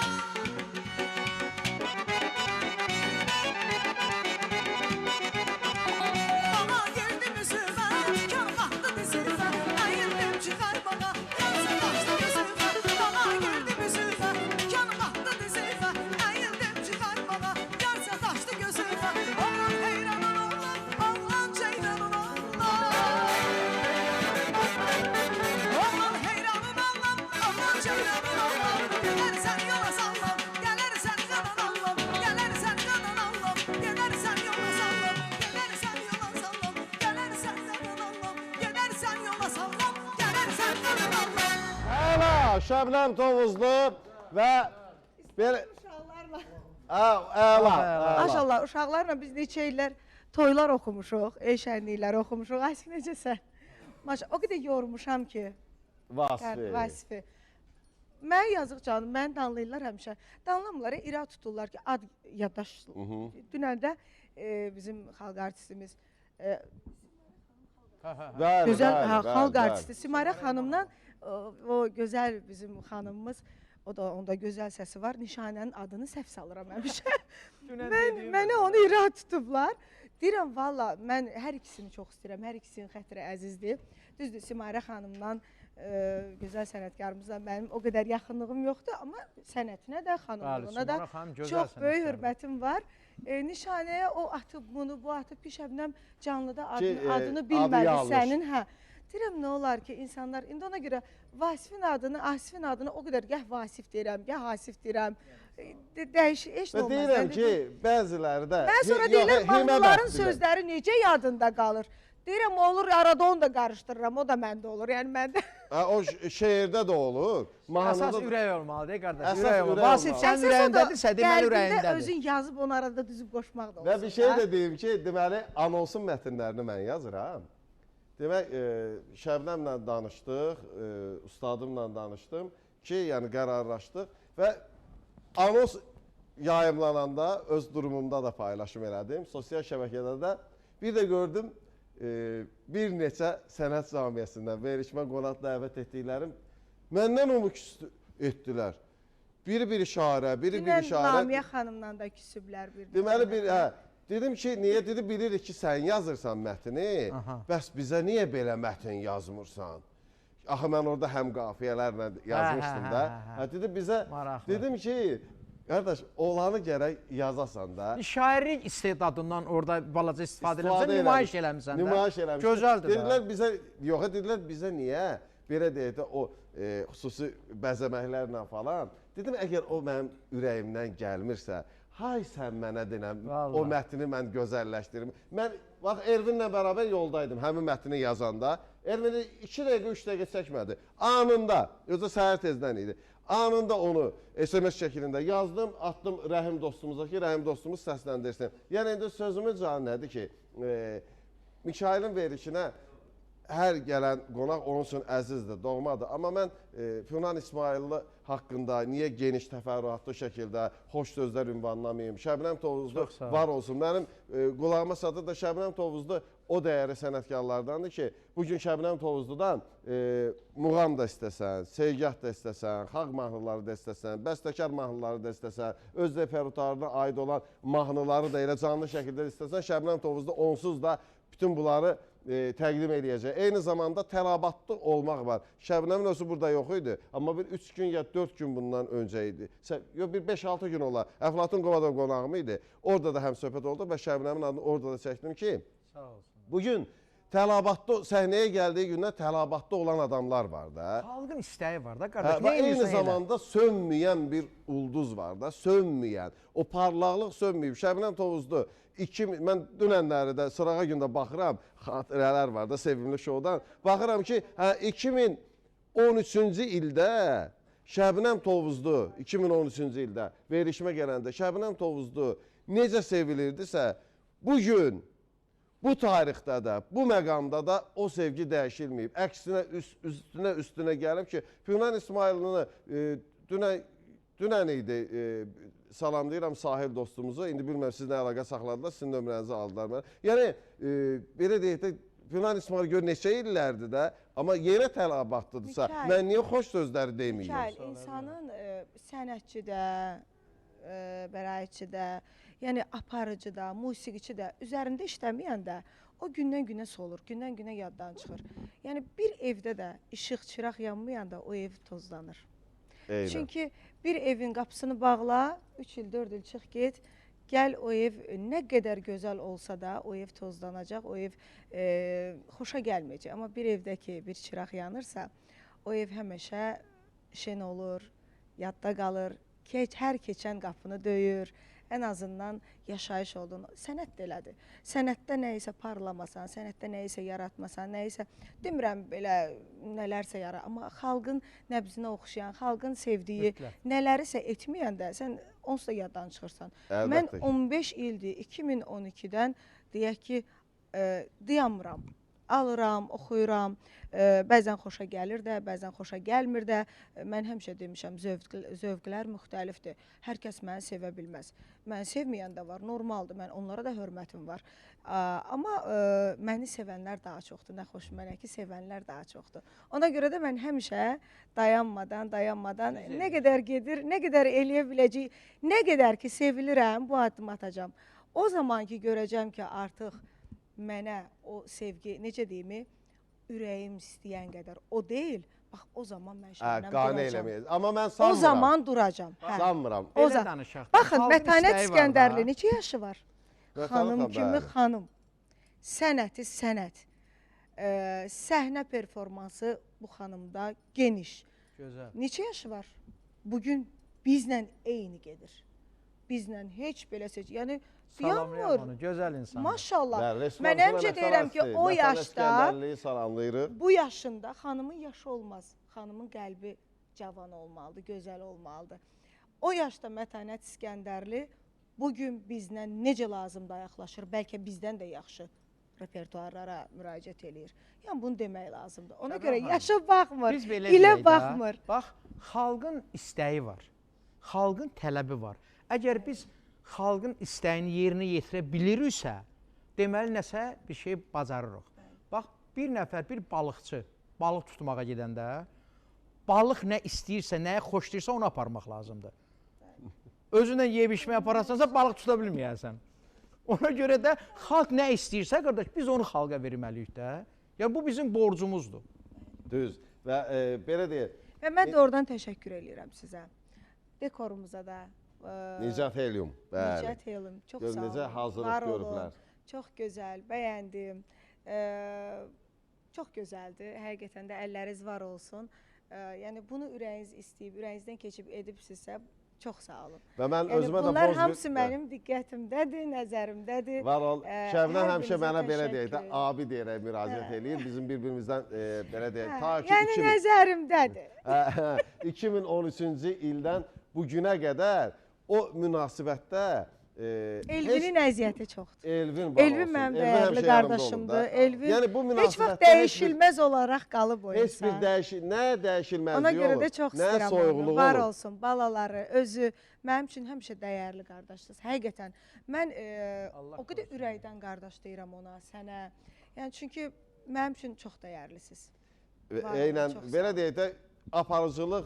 Bana geldi müzüme, dükkan baktı dizime. Ayırdım çıkar bana, yansın başta gözüme. Bana geldi müzüme, dükkan baktı dizime. Ayırdım çıkar bana, yansın başta gözüme. Oğlan heyranın oğlan, oğlan ceylanın oğlan. Oğlan heyranın oğlan, oğlan ceylanın oğlan. Gidersen yola sallam, gelirsen kanan allam. Gelirsen kanan allam, gidersen yola sallam. Gelirsen yola sallam, gelirsen kanan allam. Gidersen yola sallam, gelirsen kanan allam. Əla, Şəbnəm Tovuzlu və belə Uşaqlarla. əla. Maşallah uşaqlarla biz neçə illər toylar oxumuşuq, el şənlikləri oxumuşuq. Əsl necəsən? Maşallah o qədər yormuşam ki. Vasfi. Vəsifi. Mən yazıq canım, məni danlayırlar həmişə. Danlamırlar, irad tuturlar ki, ad yaddaş. Dünən də bizim xalq artistimiz, Bəli, gözəl bəli, xalq bəli, artisti Simarə xanımdan o gözəl bizim xanımımız, o da onda gözəl səsi var. Nişanənin adını səhv salıram həmişə. Mənə onu irad tutublar. Deyirəm valla mən hər ikisini çox istəyirəm. Hər ikisinin xətri əzizdir. Düzdür, Simarə xanımdan gözəl sənətkarımızla mənim o qədər yaxınlığım yoxdur, amma sənətinə də, xanımlığına da çox böyük hörmətim var. Nişanəyə o atıb bunu, bu atıb ki, Şəbnəm canlıda adını bilmədi sənin. Deyirəm, nə olar ki, insanlar, indi ona görə Vasifin adını, Asifin adını o qədər gəh Vasif deyirəm, gəh Asif deyirəm. Dəyişir, heç nə olmaz. Deyirəm ki, bəziləri də... Mən sonra deyirəm, mahnıların sözləri necə yadında qalır? Deyirəm, olur, arada onu da qarışdırıram, o da məndə olur, yəni məndə... O şeirdə də olur. Əsas ürək olmalı, deyil qardaş, Əsas ürək olmalı. Vasif sənin ürəyindədirsə, deməli ürəyindədir. Qəlbində özün yazıb, onu arada düzüb qoşmaq da olsun. Və bir şey də deyim ki, deməli, anonsun mətnlərini mən yazıram. Demək, Şəbnəmlə danışdıq, ustadımla danışdım ki, yəni qərarlaşdıq və anons yayımlananda öz durumumda da paylaşım elədim. Sosial şəbəkədə də bir də gördüm, bir neçə sənət camiyyəsindən verilişmə qonaq dəvət etdiklərim məndən onu küstü etdilər. Biri bir işarə, biri bir işarə. Dünən Namiyə xanımdan da küsüblər bir. Deməli, dedim ki, niyə dedi, bilirik ki, sən yazırsan mətni, bəs bizə niyə belə mətn yazmırsan? Axı, mən orada həm qafiyələrlə yazmışdım da. Dedi, bizə, dedim ki, qardaş, olanı gərək yazasan da. Şairlik istedadından orada balaca istifadə eləmişsən, nümayiş eləmişsən də. Nümayiş eləmişsən. Gözəldir. Dedilər bizə, yox, dedilər bizə niyə? Belə deyək də o xüsusi bəzəməklərlə falan. Dedim, əgər o mənim ürəyimdən gəlmirsə, hay sən mənə denəm, o mətni mən gözəlləşdirim. Mən, bax, Ervinlə bərabər yoldaydım, həmin mətni yazanda. Ervin 2 dəqiqə, 3 dəqiqə çəkmədi. Anında, özü səhər tezdən idi. Anında onu SMS şəklində yazdım, atdım Rəhim dostumuza ki, Rəhim dostumuz səsləndirsin. Yəni, indi sözümün canı nədir ki, Mikailin verilişinə hər gələn qonaq onun üçün əzizdir, doğmadır. Amma mən Fünan İsmailli haqqında niyə geniş təfərrüatlı şəkildə xoş sözlər ünvanlamayım? Şəbnəm Tovuzlu var olsun. Mənim qulağıma satır da Şəbnəm Tovuzlu o dəyərli sənətkarlardandır ki, bugün Şəbnəm Tovuzludan muğam da istəsən, segah da istəsən, xalq mahnıları da istəsən, bəstəkar mahnıları da istəsən, öz repertuarına aid olan mahnıları da elə canlı şəkildə istəsən, Şəbnəm Tovuzlu onsuz da bütün bunları təqdim eləyəcək. Eyni zamanda tələbatlı olmaq var. Şəbnəmin özü burada yox idi. Amma bir 3 gün ya 4 gün bundan öncə idi. Yox, bir 5-6 gün olar. Əflatun Qovadov qonağım idi. Orada da həm söhbət oldu və Şəbnəmin adını orada da çəkdim ki, bugün tələbatlı səhnəyə gəldiyi gündən tələbatlı olan adamlar var da. Xalqın istəyi var da qardaş. Və eyni zamanda sönməyən bir ulduz var da, sönməyən. O parlaqlıq sönməyib. Şəbnəm Tovuzlu mən dünənləri də sırağa gündə baxıram, xatirələr var da sevimli şovdan. Baxıram ki, 2013-cü ildə Şəbnəm Tovuzlu, 2013-cü ildə verişmə gələndə Şəbnəm Tovuzlu necə sevilirdisə, bugün bu tarixdə də, bu məqamda da o sevgi dəyişilməyib. Əksinə üstünə gəlib ki, Fünan İsmailini dünən idi, salamlayıram Sahil dostumuzu. İndi bilmirəm, siz nə əlaqə saxladılar, sizin nömrənizi aldılar mənə. Yəni, belə deyək də, Fünan İsmail gör neçə illərdir də, amma yenə tələbatlıdırsa, mən niyə xoş sözləri deməyim? Mikail, insanın sənətçi də, bəraətçi də, yəni aparıcı da, musiqiçi də, üzərində işləməyəndə o gündən-günə solur, gündən-günə yaddan çıxır. Yəni, bir evdə də işıq, çıraq yanmayanda o ev tozlanır. Çünki bir evin qapısını bağla, 3 il, 4 il çıx get, gəl o ev nə qədər gözəl olsa da o ev tozlanacaq, o ev xoşa gəlməyəcək. Amma bir evdə ki, bir çıraq yanırsa, o ev həmişə şən olur, yadda qalır, hər keçən qapını döyür, ən azından yaşayış olduğunu. Sənət də elədir. Sənətdə nəyisə parlamasan, sənətdə nəyisə yaratmasan, nəyisə, demirəm belə nələrsə yarar, amma xalqın nəbzinə oxşayan, xalqın sevdiyi nələrisə etməyəndə sən onsuz da yaddan çıxırsan. Mən 15 ildir, 2012-dən deyək ki, dayanmıram. Alıram, oxuyuram, bəzən xoşa gəlir də, bəzən xoşa gəlmir də. Mən həmişə demişəm, zövqlər müxtəlifdir. Hər kəs məni sevə bilməz. Məni sevməyən də var, normaldır, onlara da hörmətim var. Amma məni sevənlər daha çoxdur, nə xoş mənə ki, sevənlər daha çoxdur. Ona görə də mən həmişə dayanmadan, nə qədər gedir, nə qədər eləyə biləcək, nə qədər ki, sevilirəm, bu addım atacam. O zaman ki, görəcəm ki, artıq mənə o sevgi, necə deyimi, ürəyim istəyən qədər o deyil, bax o zaman mən Şəbnəm duracam. Amma mən sanmıram. O zaman duracam. Sanmıram. Baxın, Mətanət İskəndərli neçə yaşı var? Xanım kimi xanım. Sənəti sənət. Səhnə performansı bu xanımda geniş. Neçə yaşı var? Bugün bizlə eyni gedir. Bizlə heç belə seç. Yəni, Salamlayam onu, gözəl insan. Maşallah. Mən həmçə deyirəm ki, o yaşda, bu yaşında xanımın yaşı olmaz. Xanımın qəlbi cavan olmalıdır, gözəl olmalıdır. O yaşda Mətanət İskəndərli bugün bizlə necə lazımda yaxlaşır, bəlkə bizdən də yaxşı repertuarlara müraciət eləyir. Yəni, bunu demək lazımdır. Ona görə yaşa baxmır, ilə baxmır. Bax, xalqın istəyi var, xalqın tələbi var. Əgər biz xalqın istəyini yerinə yetirə biliriksə, deməli nəsə bir şey bacarırıq. Bax, bir nəfər, bir balıqçı balıq tutmağa gedəndə, balıq nə istəyirsə, nəyə xoşlayırsa onu aparmaq lazımdır. Özündən yeyib içməyə apararsansa, balıq tuta bilməyərsən. Ona görə də xalq nə istəyirsə, qardaş, biz onu xalqa verməliyik də. Yəni, bu bizim borcumuzdur. Düz. Və belə deyək. Və mən də oradan təşəkkür edirəm sizə. Dekorumuza da. Nicat Helium. Nicat Helium. Çox sağ olun. Necə hazırlıq görüblər. Çox gözəl, bəyəndim. Çox gözəldir. Həqiqətən də əlləriniz var olsun. Yəni, bunu ürəyiniz istəyib, ürəyinizdən keçib edibsizsə, çox sağ olun. Və mən özümə də bunlar hamısı mənim diqqətimdədir, nəzərimdədir. Var ol. Şəbnəm həmişə mənə belə deyək də, abi deyərək müraciət eləyir. Bizim bir-birimizdən belə deyək. Yəni, nəzərimdədir. 2013-cü ildən bu günə qədər o münasibətdə Elvinin əziyyəti çoxdur. Elvin var Elvin olsun. mənim Elvin dəyərli həmişə yanımda olub qardaşımdır. da. Elvin Yəni bu heç münasibətdə vaxt dəyişilməz olaraq qalıb o heç bir insan. nə dəyişilməzliyi Ona görə olur, də çox nə istəyirəm soyuqluğu onu. Var olur. olsun, balaları, özü mənim üçün həmişə dəyərli qardaşdır. Həqiqətən mən o qədər ürəkdən qardaş deyirəm ona, sənə. Yəni çünki mənim üçün çox dəyərlisiniz. Var olun, Eynən çox sağ belə olun. deyək də aparıcılıq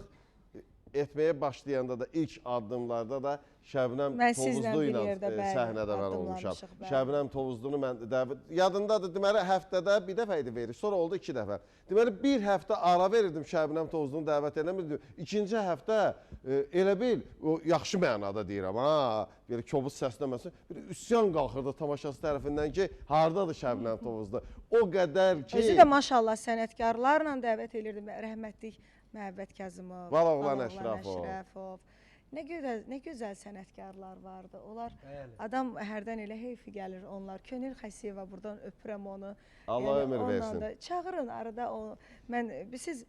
etməyə başlayanda da ilk addımlarda da Şəbnəm Mən sizlə Tovuzlu bir ilə yerdə, bəli, səhnədə mən olmuşam. addımlamışıq, bəli. Şəbnəm Tovuzlunu mən dəvət yadındadır deməli həftədə bir dəfə idi verir. Sonra oldu 2 dəfə. Deməli bir həftə ara verirdim Şəbnəm Tovuzlunu dəvət eləmirdim. İkinci həftə elə bil o yaxşı mənada deyirəm ha, belə kobud səsləməsin. Bir üsyan qalxırdı tamaşaçı tərəfindən ki, hardadır Şəbnəm Tovuzlu? O qədər ki Özü də maşallah sənətkarlarla dəvət edirdim. Rəhmətlik Məhəbbət Kazımov, Baloğlan Baloğlan Əşrəfov. Əşrəfov. Nə gözəl sənətkarlar vardı. Onlar Bəli. adam hərdən elə heyfi gəlir onlar. Könül Xəsiyeva buradan öpürəm onu. Allah ömür ondan versin. da çağırın arada o siz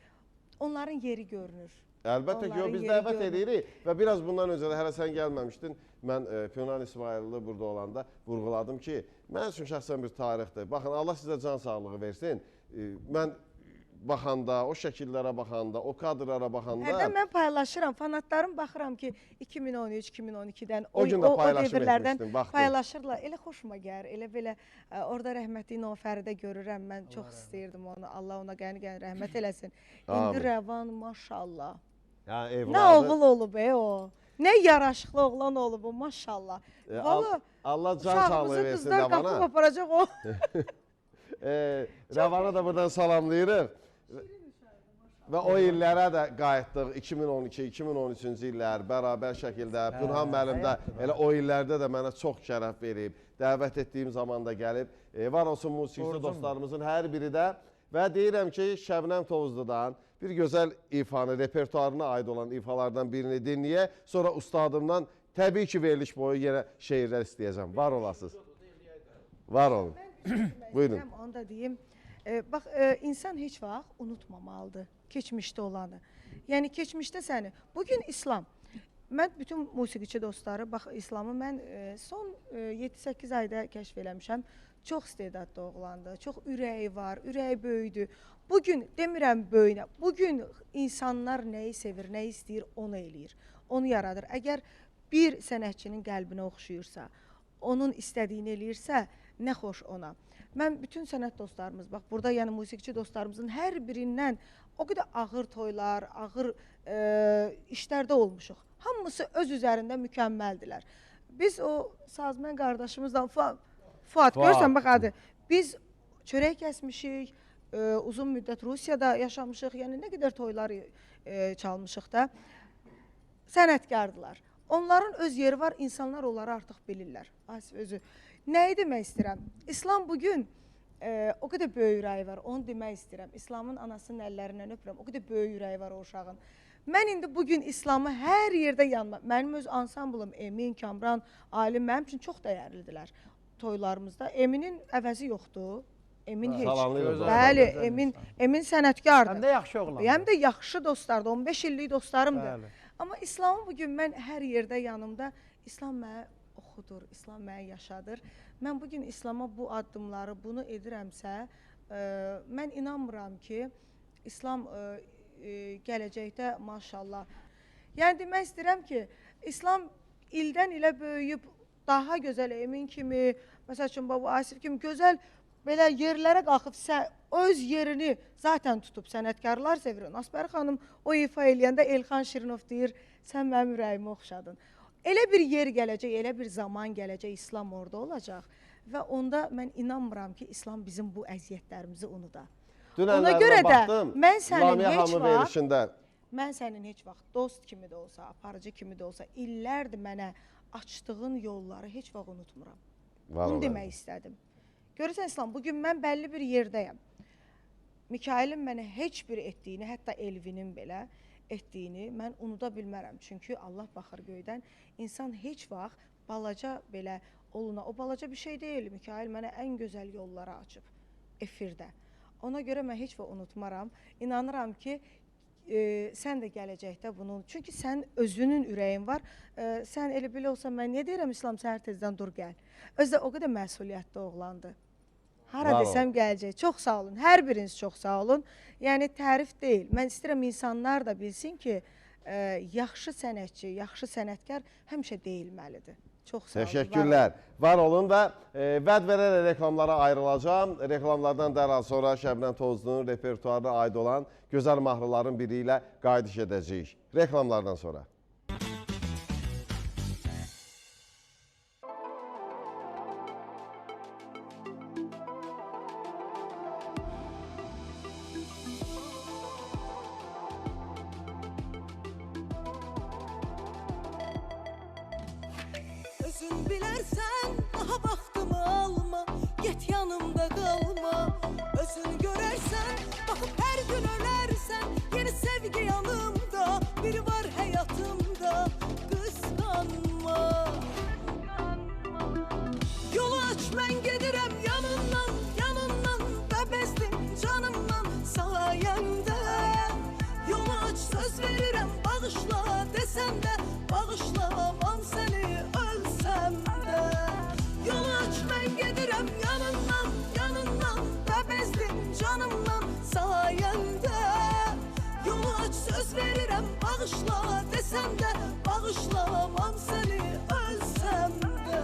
onların yeri görünür. Əlbəttə ki, Onların biz yeri dəvət görünür. edirik və biraz bundan öncə də hələ sən gəlməmişdin. Mən Pünan İsmailli burada olanda vurğuladım ki, mən üçün şəxsən bir tarixdir. Baxın, Allah sizə can sağlığı versin. Mən baxanda, o şəkillərə baxanda, o kadrlara baxanda Hərdən mən paylaşıram, fanatlarım baxıram ki 2013-2012-dən O gün də paylaşım devirlərdən etmişdin, baxdım. paylaşırlar. Elə xoşuma gəlir. Elə belə orada rəhmətli Nofəridə görürəm. Mən çox istəyirdim onu. Allah ona qəni-qəni rəhmət eləsin. Amin. İndi rəvan maşallah. yəni Nə evladı oğul olub o. Nə yaraşıqlı oğlan olub o maşallah. Valla Allah can sağlığı uşağımızı versin qızlar qapıb Rəvana. aparacaq o. Rəvana da buradan salamlayırıq. Və o illərə də qayıtdıq. 2012-2013-cü illər bərabər şəkildə Pünhan müəllim də elə o illərdə də mənə çox şərəf verib. Dəvət etdiyim zaman da gəlib. Var olsun musiqisi dostlarımızın hər biri də və deyirəm ki, Şəbnəm Tovuzludan bir gözəl ifanı, repertuarına aid olan ifalardan birini dinləyək. Sonra ustadımdan təbii ki, veriliş boyu yenə şeirlər istəyəcəm. Var olasınız. Var olun. Buyurun. Onu da deyim. Bax, insan heç vaxt unutmamalıdır keçmişdə olanı. Yəni, keçmişdə səni. Bugün İslam. Mən bütün musiqiçi dostları, bax, İslamı mən son 7-8 ayda kəşf eləmişəm. Çox istedadlı oğlandı, çox ürəyi var, ürəyi böyüdü. Bugün, demirəm böyünə, bugün insanlar nəyi sevir, nəyi istəyir, onu eləyir, onu yaradır. Əgər bir sənətçinin qəlbinə oxşuyursa, onun istədiyini eləyirsə, nə xoş ona. Mən bütün sənət dostlarımız, bax, burada yəni musiqiçi dostlarımızın hər birindən o qədər ağır toylar, ağır işlərdə olmuşuq. Hamısı öz üzərində mükəmməldilər. Biz o sazmən qardaşımızla, Fuad, görürsən, bax adı, biz çörək kəsmişik, uzun müddət Rusiyada yaşamışıq, yəni nə qədər toylar çalmışıq da, sənətkardılar. Onların öz yeri var, insanlar onları artıq bilirlər. Asif özü. Nəyi demək istəyirəm? İslam bugün o qədər böyük ürəyi var, onu demək istəyirəm. İslamın anasının əllərindən öpürəm, o qədər böyük ürəyi var o uşağın. Mən indi bugün İslamı hər yerdə yanma, mənim öz ansamblım, Emin, Kamran, Alim mənim üçün çox dəyərlidirlər toylarımızda. Eminin əvəzi yoxdur, Emin heç. Salamlayırıq. Bəli, Emin sənətkardır. Həm də yaxşı oğlan. Həm də yaxşı dostlardır, 15 illik dostlarımdır. Bəli. Amma İslamı bugün mən hər yerdə yanımda, İslam mənə oxudur, İslam mənə yaşadır. Mən bugün İslama bu addımları, bunu edirəmsə, mən inanmıram ki, İslam gələcəkdə maşallah. Yəni demək istəyirəm ki, İslam ildən ilə böyüyüb, daha gözəl Emin kimi, məsəl üçün Baba Asif kimi gözəl belə yerlərə qalxıb öz yerini zaten tutub sənətkarlar sevir. Nasbəri xanım o ifa eləyəndə Elxan Şirinov deyir, sən mənim ürəyimi oxşadın. Elə bir yer gələcək, elə bir zaman gələcək, İslam orada olacaq və onda mən inanmıram ki, İslam bizim bu əziyyətlərimizi unuda. Ona görə də mən sənin heç vaxt dost kimi də olsa, aparıcı kimi də olsa, illərdir mənə açdığın yolları heç vaxt unutmuram. Bunu demək istədim. Görürsən İslam, bugün mən bəlli bir yerdəyəm. Mikailin mənə heç bir etdiyini, hətta Elvinin belə etdiyini mən unuda bilmərəm. Çünki Allah baxır göydən, insan heç vaxt balaca belə oluna, o balaca bir şey deyil. Mikail mənə ən gözəl yolları açıb efirdə. Ona görə mən heç vaxt unutmaram. İnanıram ki, sən də gələcəkdə bunun, çünki sən özünün ürəyin var. Sən elə belə olsa mən niyə deyirəm İslam səhər tezdən dur gəl. Özdə o qədər məsuliyyətli oğlandı. Hara Var desəm gələcək. Çox sağ olun. Hər biriniz çox sağ olun. Yəni tərif deyil. Mən istəyirəm insanlar da bilsin ki, yaxşı sənətçi, yaxşı sənətkar həmişə deyilməlidir. Çox sağ olun. Təşəkkürlər. Var olun və vəd verərək reklamlara ayrılacağam. Reklamlardan dərhal sonra Şəbnəm Tovuzlunun repertuarına aid olan gözəl mahnıların biri ilə qayıdış edəcəyik. Reklamlardan sonra. Özün bilərsən, daha vaxtımı alma, get yanımda qalma. Özün görərsən, baxıb hər gün ölərsən, yeni sevgi yanımda, biri var həyatımda, qısqanma. Yolu aç, mən gedirəm yanından, yanından, bəbəzdim canımdan sayəndə. Yolu aç, söz verirəm, bağışla desəm də, bağışlamam səni ölsəm də. Yolu aç, mən gedirəm yanından, yanından, bəbəzdim canımdan sayəndə. Yolu aç, söz verirəm, bağışla desəm də, bağışlamam səni ölsəm də.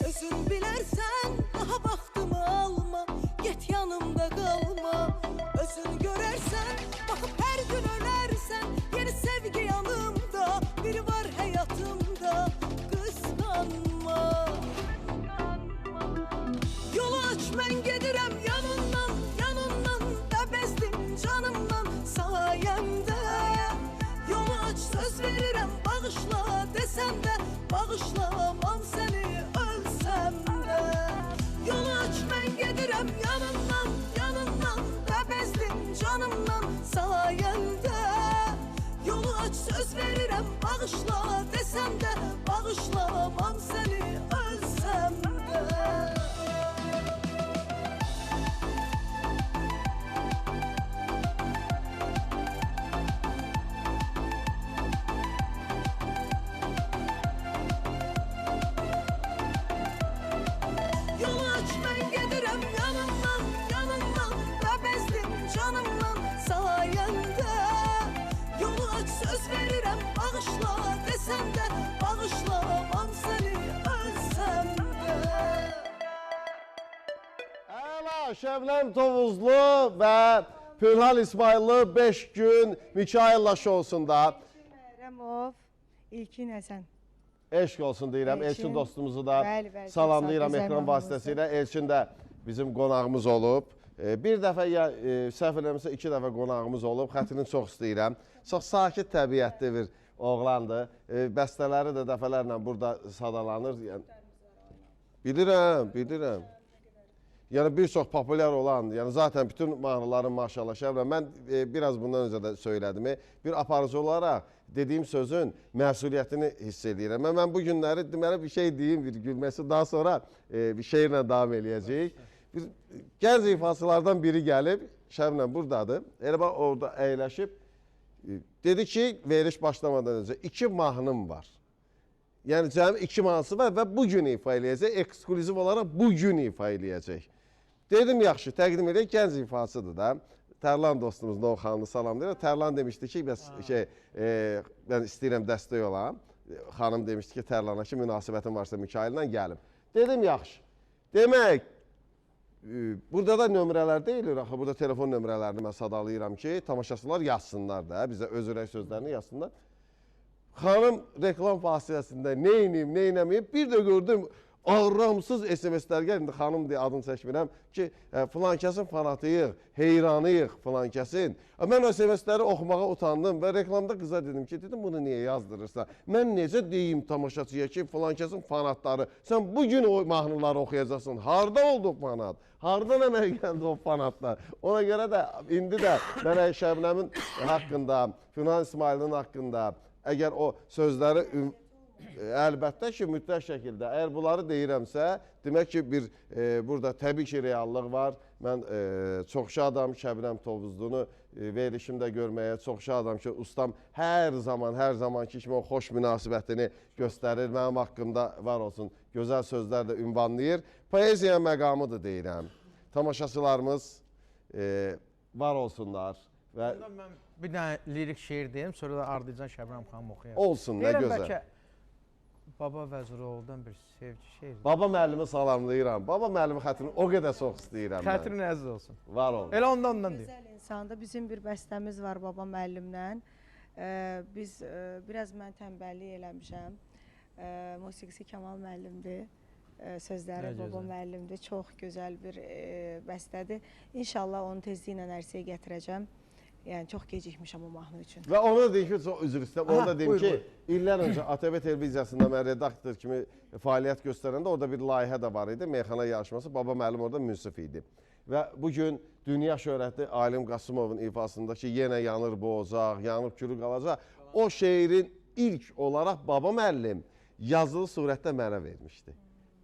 Özün bilərsən, daha vaxtımı alma, get yanımda qalma. Özün görərsən, baxıb hər gün ölərsən, yeni sevgi yanımda, biri var həyatımda, qısqanma. Yolu aç, mən gedirəm yanından, yanından, bəbəzdim canımdan sayəndə. Yolu aç, söz verirəm, bağışla desəm də, bağışlamam səni ölsəm də. Yolu aç, mən gedirəm yanından, yanından, bəbəzdim canımdan sayəndə. Yolu aç, söz verirəm, bağışla desəm də, bağışlamam səni ölsəm də. Yolu aç, mən gedirəm yanından, yanından, bəbəzdim canımdan sayəndə. Yolu aç, söz verirəm, bağışla desəm də, bağışlamam səni ölsəm də. Əla, Şəbnəm Tovuzlu və Pünhan İsmayıllı 5 gün Mikail'la şousunda Məhrəmov, İlkin Həsən. eşq olsun deyirəm. Elçin. Elçin dostumuzu da Bəli, bəli, salamlayıram çox sağ ol, ekran gözəl vasitəsilə. Elçin də bizim qonağımız olub. Bir dəfə ya səhv eləmirəmsə 2 dəfə qonağımız olub. Xətrini çox istəyirəm. Çox sakit təbiətli bir oğlandır. Bəstələri də dəfələrlə burada sadalanır. Bilirəm, bilirəm. Yəni bir çox populyar olan, yəni zaten bütün mahnıların maşallah Şəbnəm. Mən biraz bundan öncə də söylədim. Bir aparıcı olaraq dediyim sözün məsuliyyətini hiss edirəm. Mən bu günləri deməli bir şey deyim, bir gülməsi daha sonra bir şeirlə davam eləyəcəyik. Bir gənc ifaçılardan biri gəlib, Şəbnəm buradadır. Elə bax orada əyləşib dedi ki, veriliş başlamadan öncə 2 mahnım var. Yəni cəmi 2 mahnısı var və bu gün ifa eləyəcək, ekskluziv olaraq bu gün ifa eləyəcək. Dedim yaxşı, təqdim edək, gənc ifaçıdır da. Tərlan dostumuz Noğ xanını salamlayır. Tərlan demişdi ki, mən istəyirəm dəstək olam. Xanım demişdi ki, Tərlana ki, münasibətim varsa Mikail'la gəlim. Dedim yaxşı. Demək, burada da nömrələr deyilir. Axı, burada telefon nömrələrini mən sadalayıram ki, tamaşaçılar yazsınlar da, bizə öz ürək sözlərini yazsınlar. Xanım reklam fasiləsində neyniyim, neynəmiyim, bir də gördüm, Ağramsız SMS-lər gəlir. İndi xanım deyə adını çəkmirəm ki, filan kəsin fanatıyıq, heyranıyıq filan kəsin. Mən o SMS-ləri oxumağa utandım və reklamda qıza dedim ki, bunu niyə yazdırırsan? Mən necə deyim tamaşaçıya ki, filan kəsin fanatları, sən bugün o mahnıları oxuyacaqsın. Harda oldu o fanat? Hardan əməl gəldi o fanatlar? Ona görə də indi də mənə Şəbnəmin haqqında, Fünan İsmailin haqqında, əgər o sözləri əlbəttə ki, mütləq şəkildə, əgər bunları deyirəmsə, demək ki, burada təbii ki, reallıq var. Mən çox şadam Şəbnəm Tovuzlunu verilişimdə görməyə, çox şadam ki, ustam hər zamanki kimi o xoş münasibətini göstərir. Mənim haqqımda var olsun, gözəl sözlərlə ünvanlayır. Poeziya məqamıdır deyirəm. Tamaşaçılarımız var olsunlar. Və Mən bir dənə lirik şeir deyim, sonra da ardıcan Şəbnəm xanım oxuyar. olsun, nə gözəl. Bəlkə Baba Vəziroğlu'dan bir sevgi şeir. Baba müəllimi salamlayıram. Baba müəllimi xətrini o qədər çox istəyirəm mən. Xətrin əziz olsun. Var olun. Elə ondan deyim. Gözəl insanda bizim bir bəstəmiz var baba müəllimlə. Biz biraz mən tənbəllik eləmişəm. Musiqisi Kamal müəllimdir. Sözləri Nə baba gözəl. müəllimdir. Çox gözəl bir bəstədir. İnşallah onu tezliklə ərsəyə gətirəcəm. Yəni çox gecikmişəm o mahnı üçün. Və onu da deyim ki, çox üzr istəyirəm. Onu da deyim buyur, ki, buyur. illər öncə ATV televiziyasında mən redaktor kimi fəaliyyət göstərəndə orada bir layihə də var idi. Meyxana yarışması. Baba müəllim orada münsif idi. Və bugün dünya şöhrətli Alim Qasımovun ifasındakı Yenə yanır bu ocaq, yanıb külü qalacaq. O şeirin ilk olaraq baba müəllim yazılı surətdə mənə vermişdi.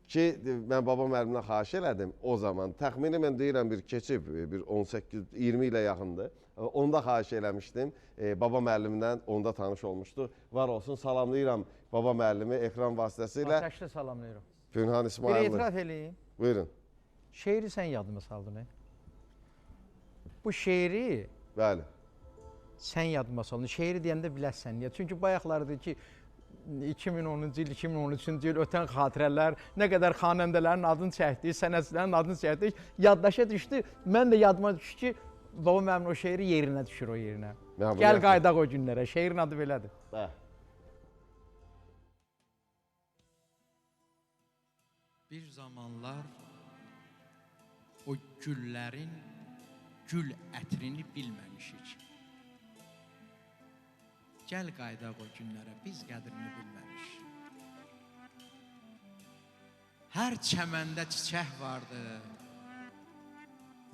Ki, mən baba müəllimdən xahiş elədim o zaman. Təxmini mən deyirəm bir keçib, bir 18-20 ilə yaxındır. Onda xahiş eləmişdim. Baba müəllimdən onda tanış olmuşdu. Var olsun, salamlayıram baba müəllimi ekran vasitəsilə. Atəşlə salamlayıram. Pünhan Bir İsmailov. etiraf eləyim. Buyurun. Şeiri sən yadıma saldın. Bu şeiri Bəli. sən yadıma saldın. Şeiri deyəndə biləsən niyə? Çünki bayaqlardır ki, 2010-cu il, 2013-cü il ötən xatirələr, nə qədər xanəndələrin adını çəkdik, sənətçilərin adını çəkdik, yaddaşa düşdü. Mən də yadıma düşdü ki, baba mənim o şeiri yerinə düşür o yerinə. Gəl qaydaq o günlərə. Şeirin adı belədir. Bəh. Bir zamanlar o güllərin gül ətrini bilməmişik. Gəl qaydaq o günlərə, biz qədrini bilməmişik. Hər çəməndə çiçək vardı,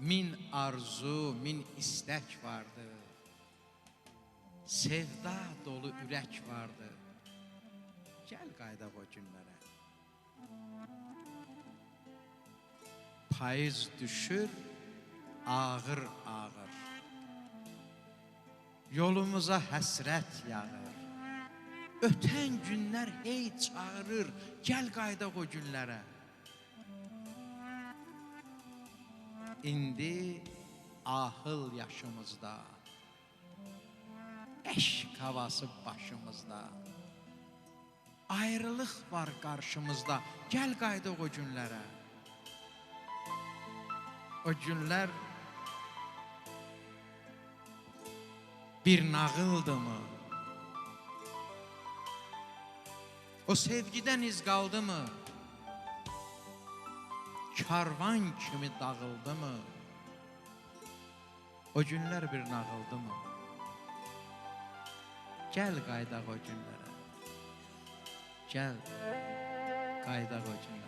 min arzu, min istək vardı. Sevda dolu ürək vardı. Gəl qaydaq o günlərə. Payız düşür, ağır ağır. Yolumuza həsrət yağır. Ötən günlər hey çağırır, gəl qaydaq o günlərə. İndi ahıl yaşımızda, eşq havası başımızda, ayrılıq var qarşımızda, gəl qaydaq o günlərə. O günlər bir nağıldımı? O sevgidən iz qaldımı? Karvan kimi dağıldımı? O günlər bir nağıldımı? Gəl qaydaq o günlərə. Gəl qaydaq o günlərə.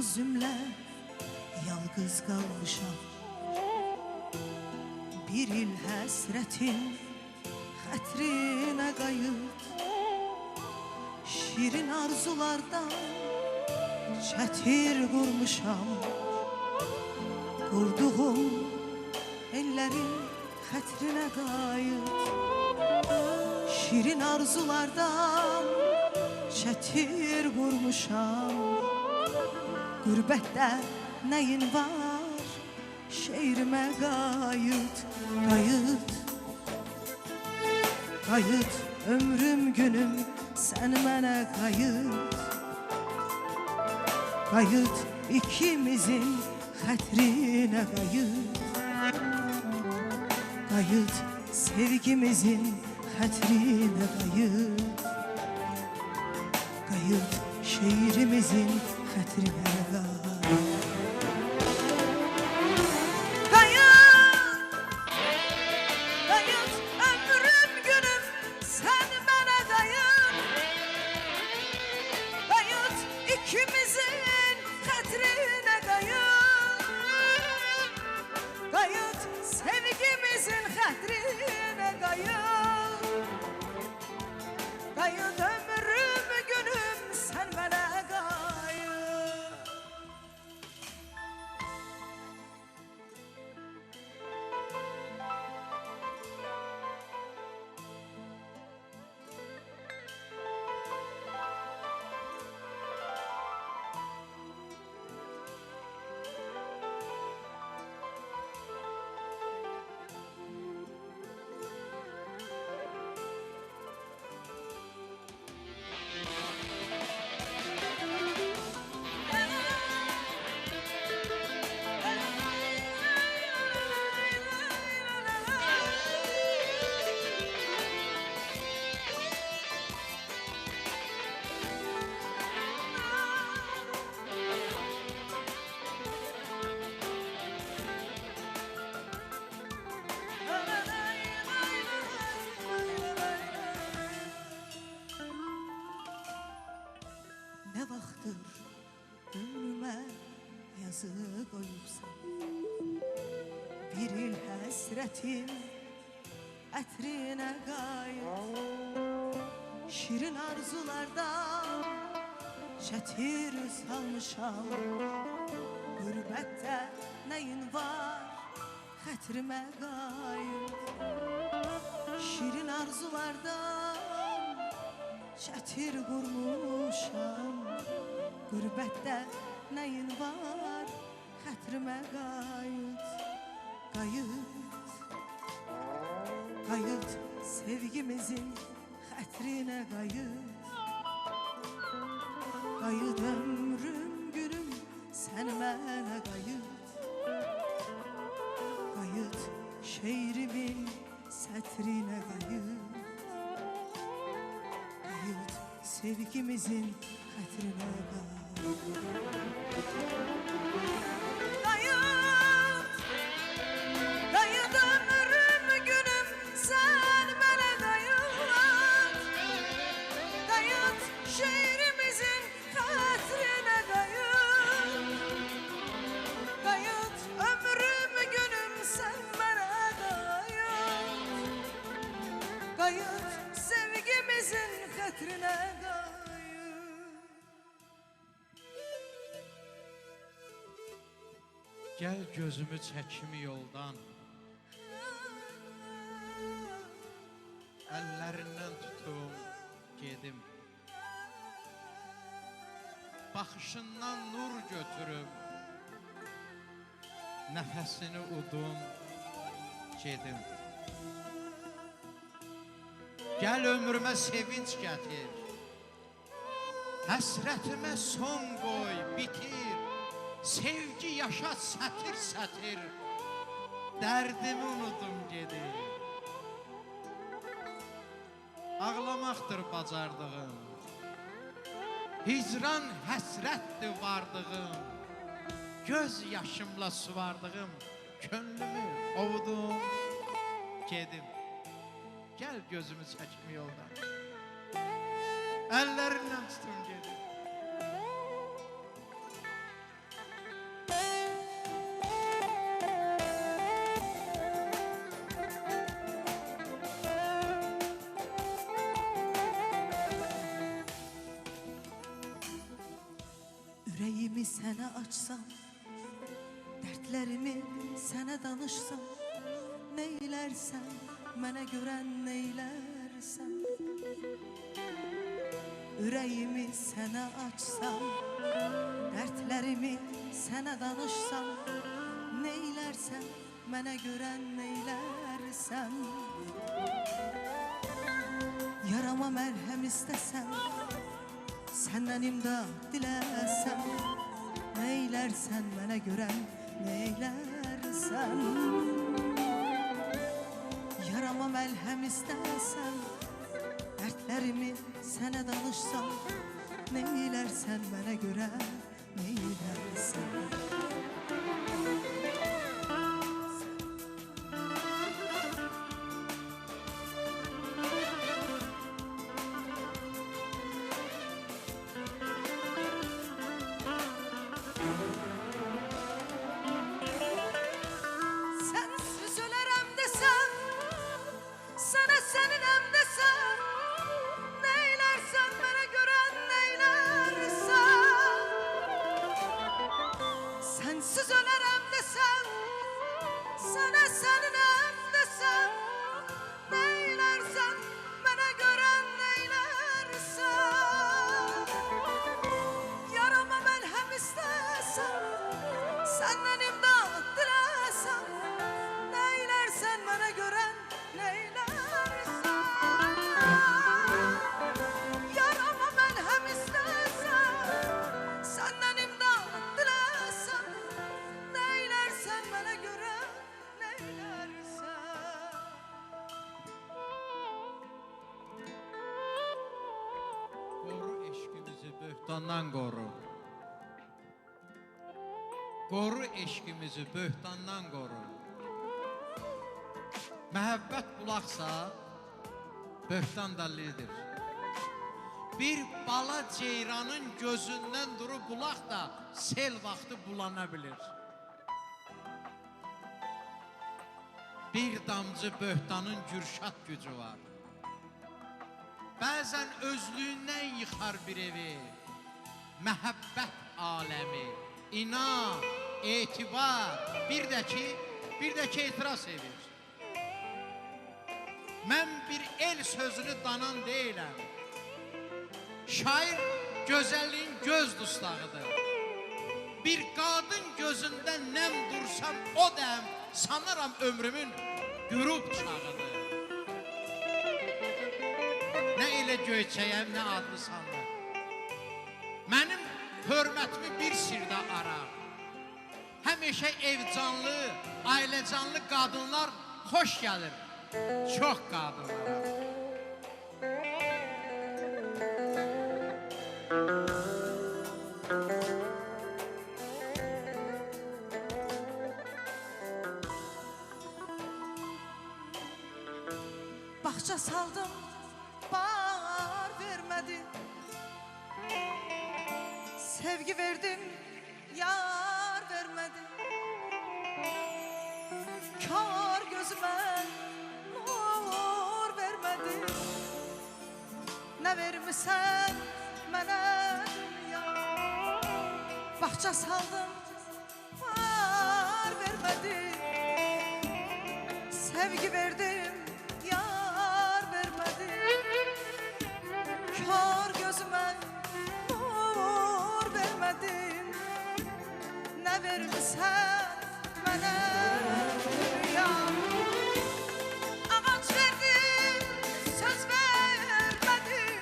özümlə yalqız qalmışam. Bir il həsrətin xətrinə qayıt, şirin arzulardan çətir qurmuşam. Qurduğum ellərin xətrinə qayıt, şirin arzulardan çətir qurmuşam. Qürbətdə nəyin var, şeirimə qayıt, qayıt. Qayıt, ömrüm günüm, sən mənə qayıt. Qayıt, ikimizin xətrinə qayıt. Qayıt, sevgimizin xətrinə qayıt. Qayıt, şeirimizin xətrinə qayıt. Qayıt ömrüm günüm sən mənə qayıt. Nə vaxtdır ömrümə yazı qoyubsan, bir il həsrətim ətrinə qayıt. Şirin arzulardan çətir salmışam. Qürbətdə nəyin var, xətrimə qayıt. Şirin arzulardan çətir qurmuşam. Qürbətdə nəyin var, xətrimə qayıt. Qayıt, qayıt, sevgimizin xətrinə qayıt. Qayıt ömrüm günüm, sən mənə qayıt. Qayıt, şeirimin sətrinə qayıt. Qayıt, sevgimizin xətrinə qayıt. Qayıt, qayıt ömrüm günüm, sən mənə qayıt. Qayıt, şeirimizin xətrinə qayıt. Qayıt, ömrüm günüm, sən mənə qayıt. Qayıt, sevgimizin xətrinə qayıt. Gəl gözümü çəkim yoldan, əllərindən tutum gedim. Baxışından nur götürüb, nəfəsini udum gedim. Gəl ömrümə sevinç gətir, həsrətimə son qoy, bitir. Sevgi yaşat sətir sətir, dərdimi unudum gedir. Ağlamaqdır bacardığım, hicran həsrətdir vardığım. Göz yaşımla suvardığım, könlümü ovudum gedim. Gəl gözümü çəkim yoldan, əllərindən tutum gedim. açsam, dərdlərimi sənə danışsam, neylərsən, mənə görən neylərsən? Ürəyimi sənə açsam, dərdlərimi sənə danışsam, neylərsən, mənə görən neylərsən? Yarama mərhəm istəsən, səndən imdad diləsən, neylərsən, mənə görən neylərsən? Yarama məlhəm istəsən, dərdlərimi sənə danışsam, neylərsən, mənə görən neylərsən? Sensiz ölərəm desəm, sənə səninəm desəm, neylərsən, mənə görən neylərsən? Yarama məlhəm istəsəm, səndən imdad diləsəm, neylərsən, mənə görən neylərsən? Yarama məlhəm istəsəm, səndən imdad diləsəm, neylərsən, mənə görən neylərsən? Qoru eşqimizi böhtandan qoru. Qoru eşqimizi böhtandan qoru. Məhəbbət bulaqsa, böhtan dəllidir. Bir bala ceyranın gözündən durub bulaq da sel vaxtı bulana bilir. Bir damcı böhtanın gürşat gücü var. Bəzən özlüyündən yıxar bir evi, məhəbbət aləmi, inan, etibar, bir də ki etiraz edir. Mən bir el sözünü danan deyiləm. Şair gözəlliyin göz dustağıdır. Bir qadın gözündən nəm dursam o dəm, sanıram ömrümün qürub çağıdır. Nə elə göyçəyəm, nə adlı sanlı. Mənim hörmətimi bir sirdə arar. Həmişə evcanlı, ailəcanlı qadınlar xoş gəlir. Çox qadınlara. Bahçe saldım, bar vermedi. Sevgi verdim, yar vermedi. Kar gözüme nur vermedi. Ne vermişsen bana dünya. Bahçe saldım, bar vermedi. Sevgi verdim, yar vermedi. Kar gözüme nur vermedin. Ne vermişsen bana dünya. Ağaç verdin, söz vermedin.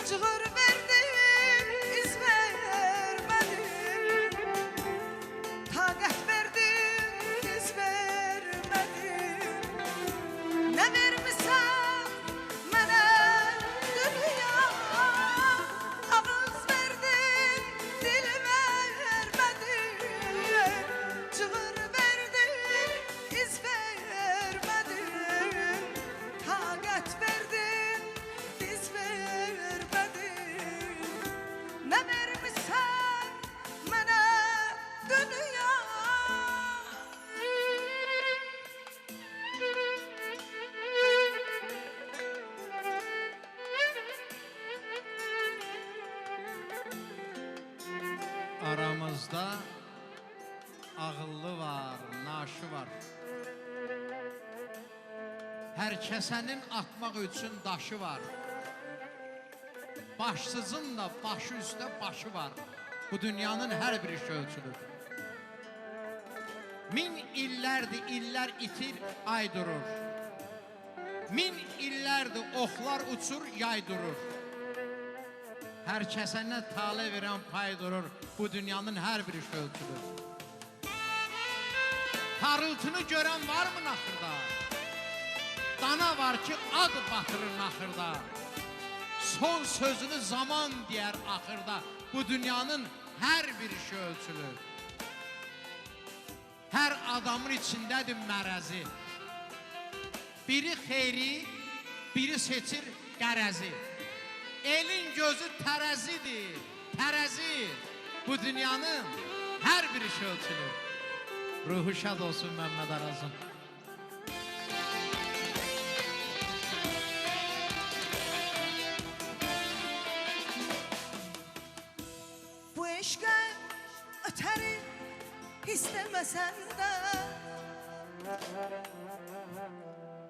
Cığır verdin, iz vermedin. Taqət verdin, iz vermedin. Ne vermişsen bana dünya. Ağız verdin, dil vermedin. Cığır ağıllı var, naşı var. Hər kəsənin atmaq üçün daşı var. Başsızın da başı üstə başı var. Bu dünyanın hər bir işi ölçülür. 1000 illərdir, illər itir, ay durur. 1000 illərdir, oxlar uçur, yay durur. Hər kəsənə tale verən pay durur. Bu dünyanın hər bir işi ölçülür. Parıltını görən var mı naxırda? Dana var ki, ad batırır naxırda. Son sözünü zaman deyər axırda. Bu dünyanın hər bir işi ölçülür. Hər adamın içindədir mərəzi. Biri xeyri, biri seçir qərəzi. Elin gözü tərəzidir, tərəzi. Bu dünyanın hər bir işi ölçülür. Ruhu şad olsun Məmməd Arazın. Bu eşqə ötəri istəməsən də,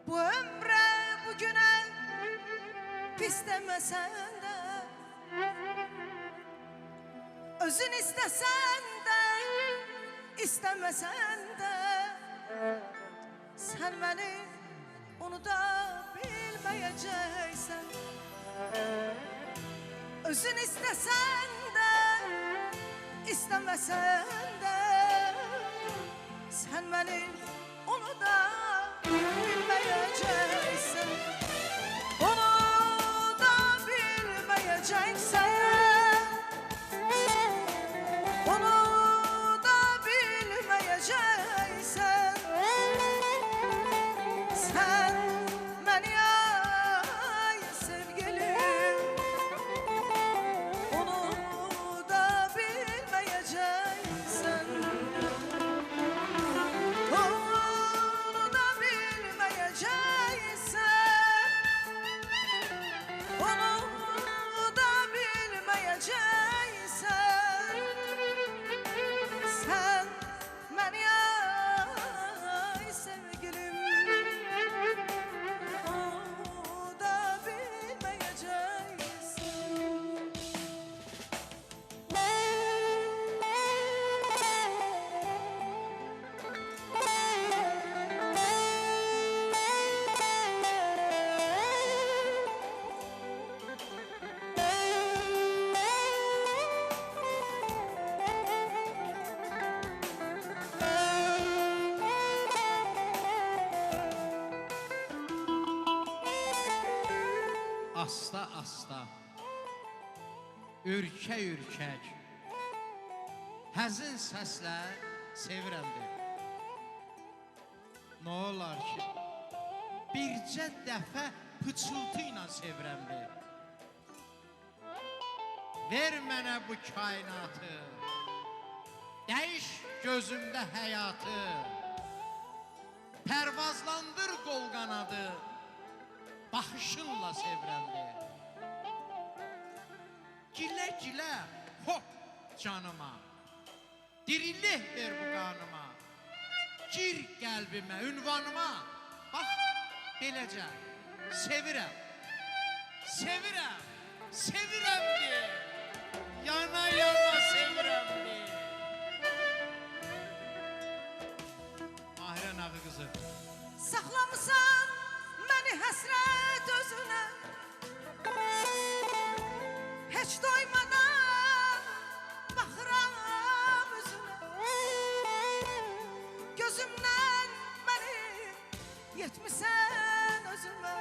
bu ömrə, bu günə pisləməsən də, özün istəsən də, istəməsən də, sən məni unuda bilməyəcəksən. Özün istəsən də, istəməsən də, sən məni unuda bilməyəcəksən. Unuda bilməyəcəksən. Unuda bilməyəcəksən. Sən məni ay sevgilim, unuda bilməyəcəksən. Unuda bilməyəcəksən. Unuda bilməyəcəksən. Sən məni ay sevgilim, unuda bilməyəcəksən. Asta asta, ürkək, həzin səslər sevirəmdir. Nə olar ki, bircə dəfə pıçıltı ilə sevirəmdir. Ver mənə bu kainatı, dəyiş gözümdə həyatı, pərvazlandır qol qanadı, baxışınla sevirəmdir. Gilə-gilə, hop canıma, dirilih ver bu qanıma, gir qəlbimə, ünvanıma, bax, beləcə, sevirəm, sevirəm, sevirəmdir, yana-yana sevirəmdir. Mahirə Nağı qızı. Saxlamısan məni həsrət özünə, heç doymadan baxıram üzünə. Gözümdən məni yetmisən özümə,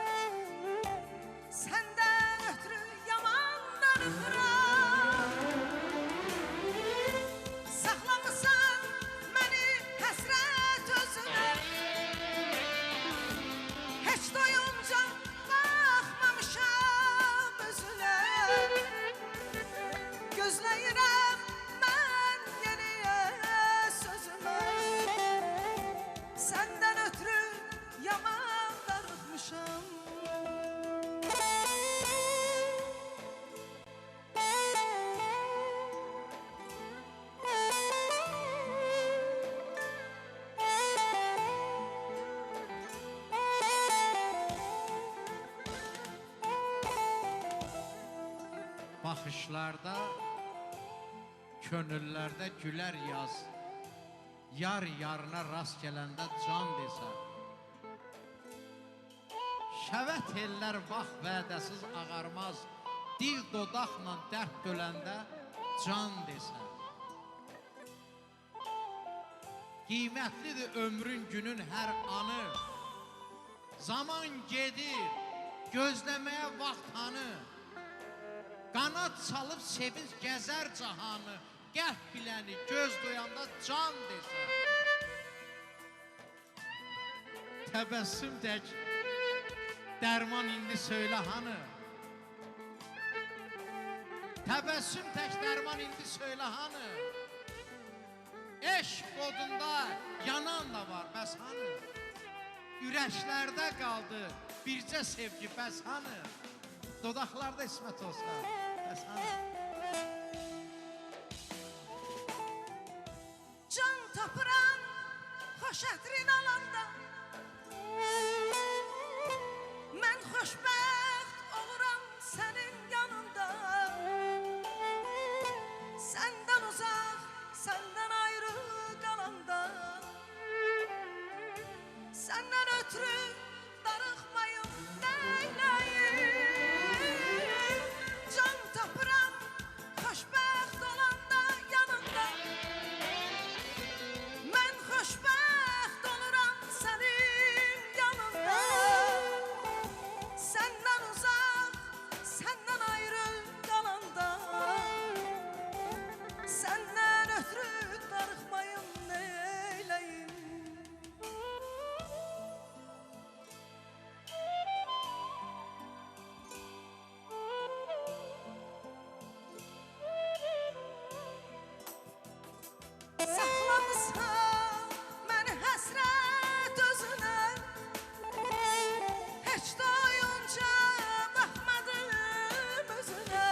səndən ötürü yamandan öpürəm. Saxlamısan məni həsrət özünə, heç doyunca baxmamışam özünə. Baxışlarda, könüllərdə gülər yaz, yar yarına rast gələndə can desə. Şəvət ellər vaxt vədəsiz ağarmaz, dil dodaqla dərd döləndə can desə. Qiymətlidir ömrün günün hər anı, zaman gedir, gözləməyə vaxt hanı. Qanad salıb sevinç gəzər cahanı, qəlb biləni göz duyanda can desə. Təbəssüm tək dərman indi söylə hanı. Təbəssüm tək dərman indi söylə hanı. Eşq odunda yanan da var, bəs hanı. Ürəklərdə qaldı bircə sevgi, bəs hanı. Dodaqlarda ismət olsa, bəs hanı. Can tapıram xoş ətrin alanda, mən xoşbəxt oluram sənin yanında. Səndən uzaq, səndən ayrı qalanda, səndən ötürü darıxmayım neyləyim. Can tapıram xoşbəxt olanda yanında, mən xoşbəxt oluram sənin yanında. Səndən uzaq, səndən ayrı qalanda, səndən ötürü darıxmayım neyləyim. Saxlamısan məni həsrət özünə, heç doyunca baxmadım özünə.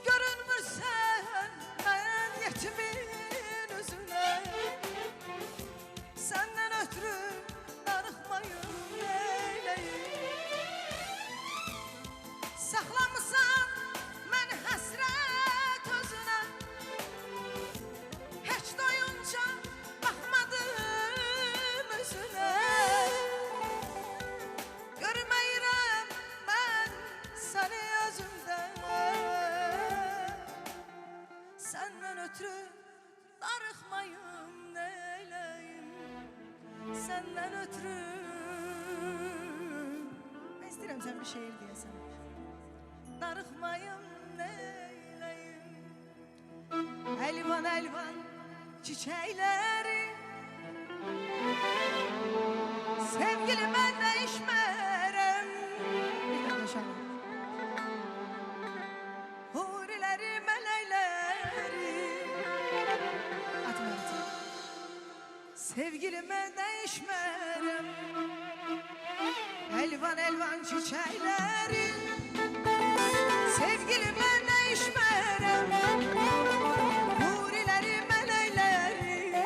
Görünmürsən mən yetimin üzünə, səndən ötürü darıxmayım neyləyim. Saxlamısan məni həsrət özünə, heç doyunca baxmadım özünə. Görməyirəm mən səni özümdə, səndən ötürü darıxmayım neyləyim. Səndən ötürü mən istəyirəm sən bir şeir deyəsən. Darıxmayım neyləyim. Əlvan əlvan çiçəkləri, sevgili mən dəyişmərəm. Bir də yaşamam. Huriləri, mələkləri, atma. Sevgili mən dəyişmərəm. Əlvan əlvan çiçəkləri, sevgili mən dəyişmərəm. Huriləri, mələkləri,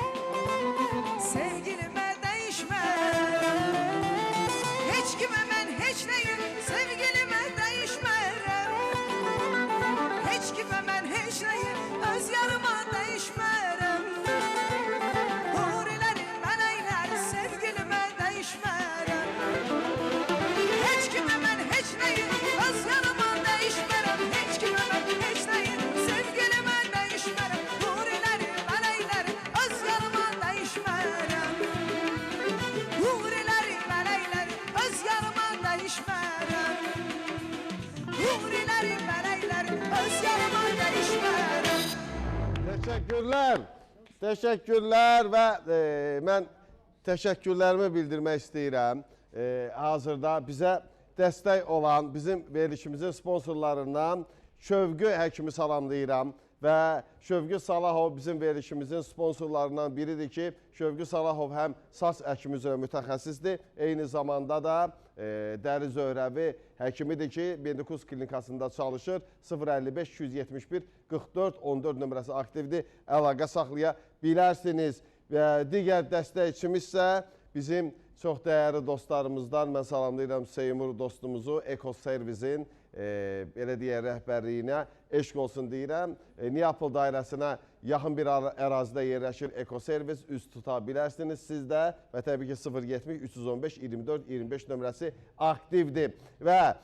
sevgili mən dəyişmərəm. Heç kimə mən heç nəyim, sevgili mən dəyişmərəm. Heç kimə mən heç nəyim, öz yarıma dəyişmərəm. Huriləri, mələkləri, sevgili mən dəyişmərəm. Heç kimə mən heç nəyim, öz yarıma dəyişmərəm. Heç kimə mən heç nəyim, sevgili mən dəyişmərəm. Huriləri, mələkləri, öz yarıma dəyişmərəm. Huriləri, mələkləri, öz yarıma dəyişmərəm. Huriləri, mələkləri, öz yarıma dəyişmərəm. Təşəkkürlər. Təşəkkürlər və mən təşəkkürlərimi bildirmək istəyirəm. Hazırda bizə dəstək olan bizim verilişimizin sponsorlarından Şövqü Həkimi salamlayıram və Şövqü Salahov bizim verilişimizin sponsorlarından biridir ki, Şövqü Salahov həm saç həkimi üzrə mütəxəssisdir, eyni zamanda da dəri zöhrəvi həkimidir ki, Bendikus klinikasında çalışır. 055-271-44-14 nömrəsi aktivdir, əlaqə saxlaya bilərsiniz. Və digər dəstəkçimiz isə bizim çox dəyərli dostlarımızdan mən salamlayıram Seymur dostumuzu, Ekoservisin belə deyək, rəhbərliyinə eşq olsun deyirəm. Neapol dairəsinə yaxın bir ərazidə yerləşir Ekoservis, üst tuta bilərsiniz siz də və təbii ki 070-315-24-25 nömrəsi aktivdir. Və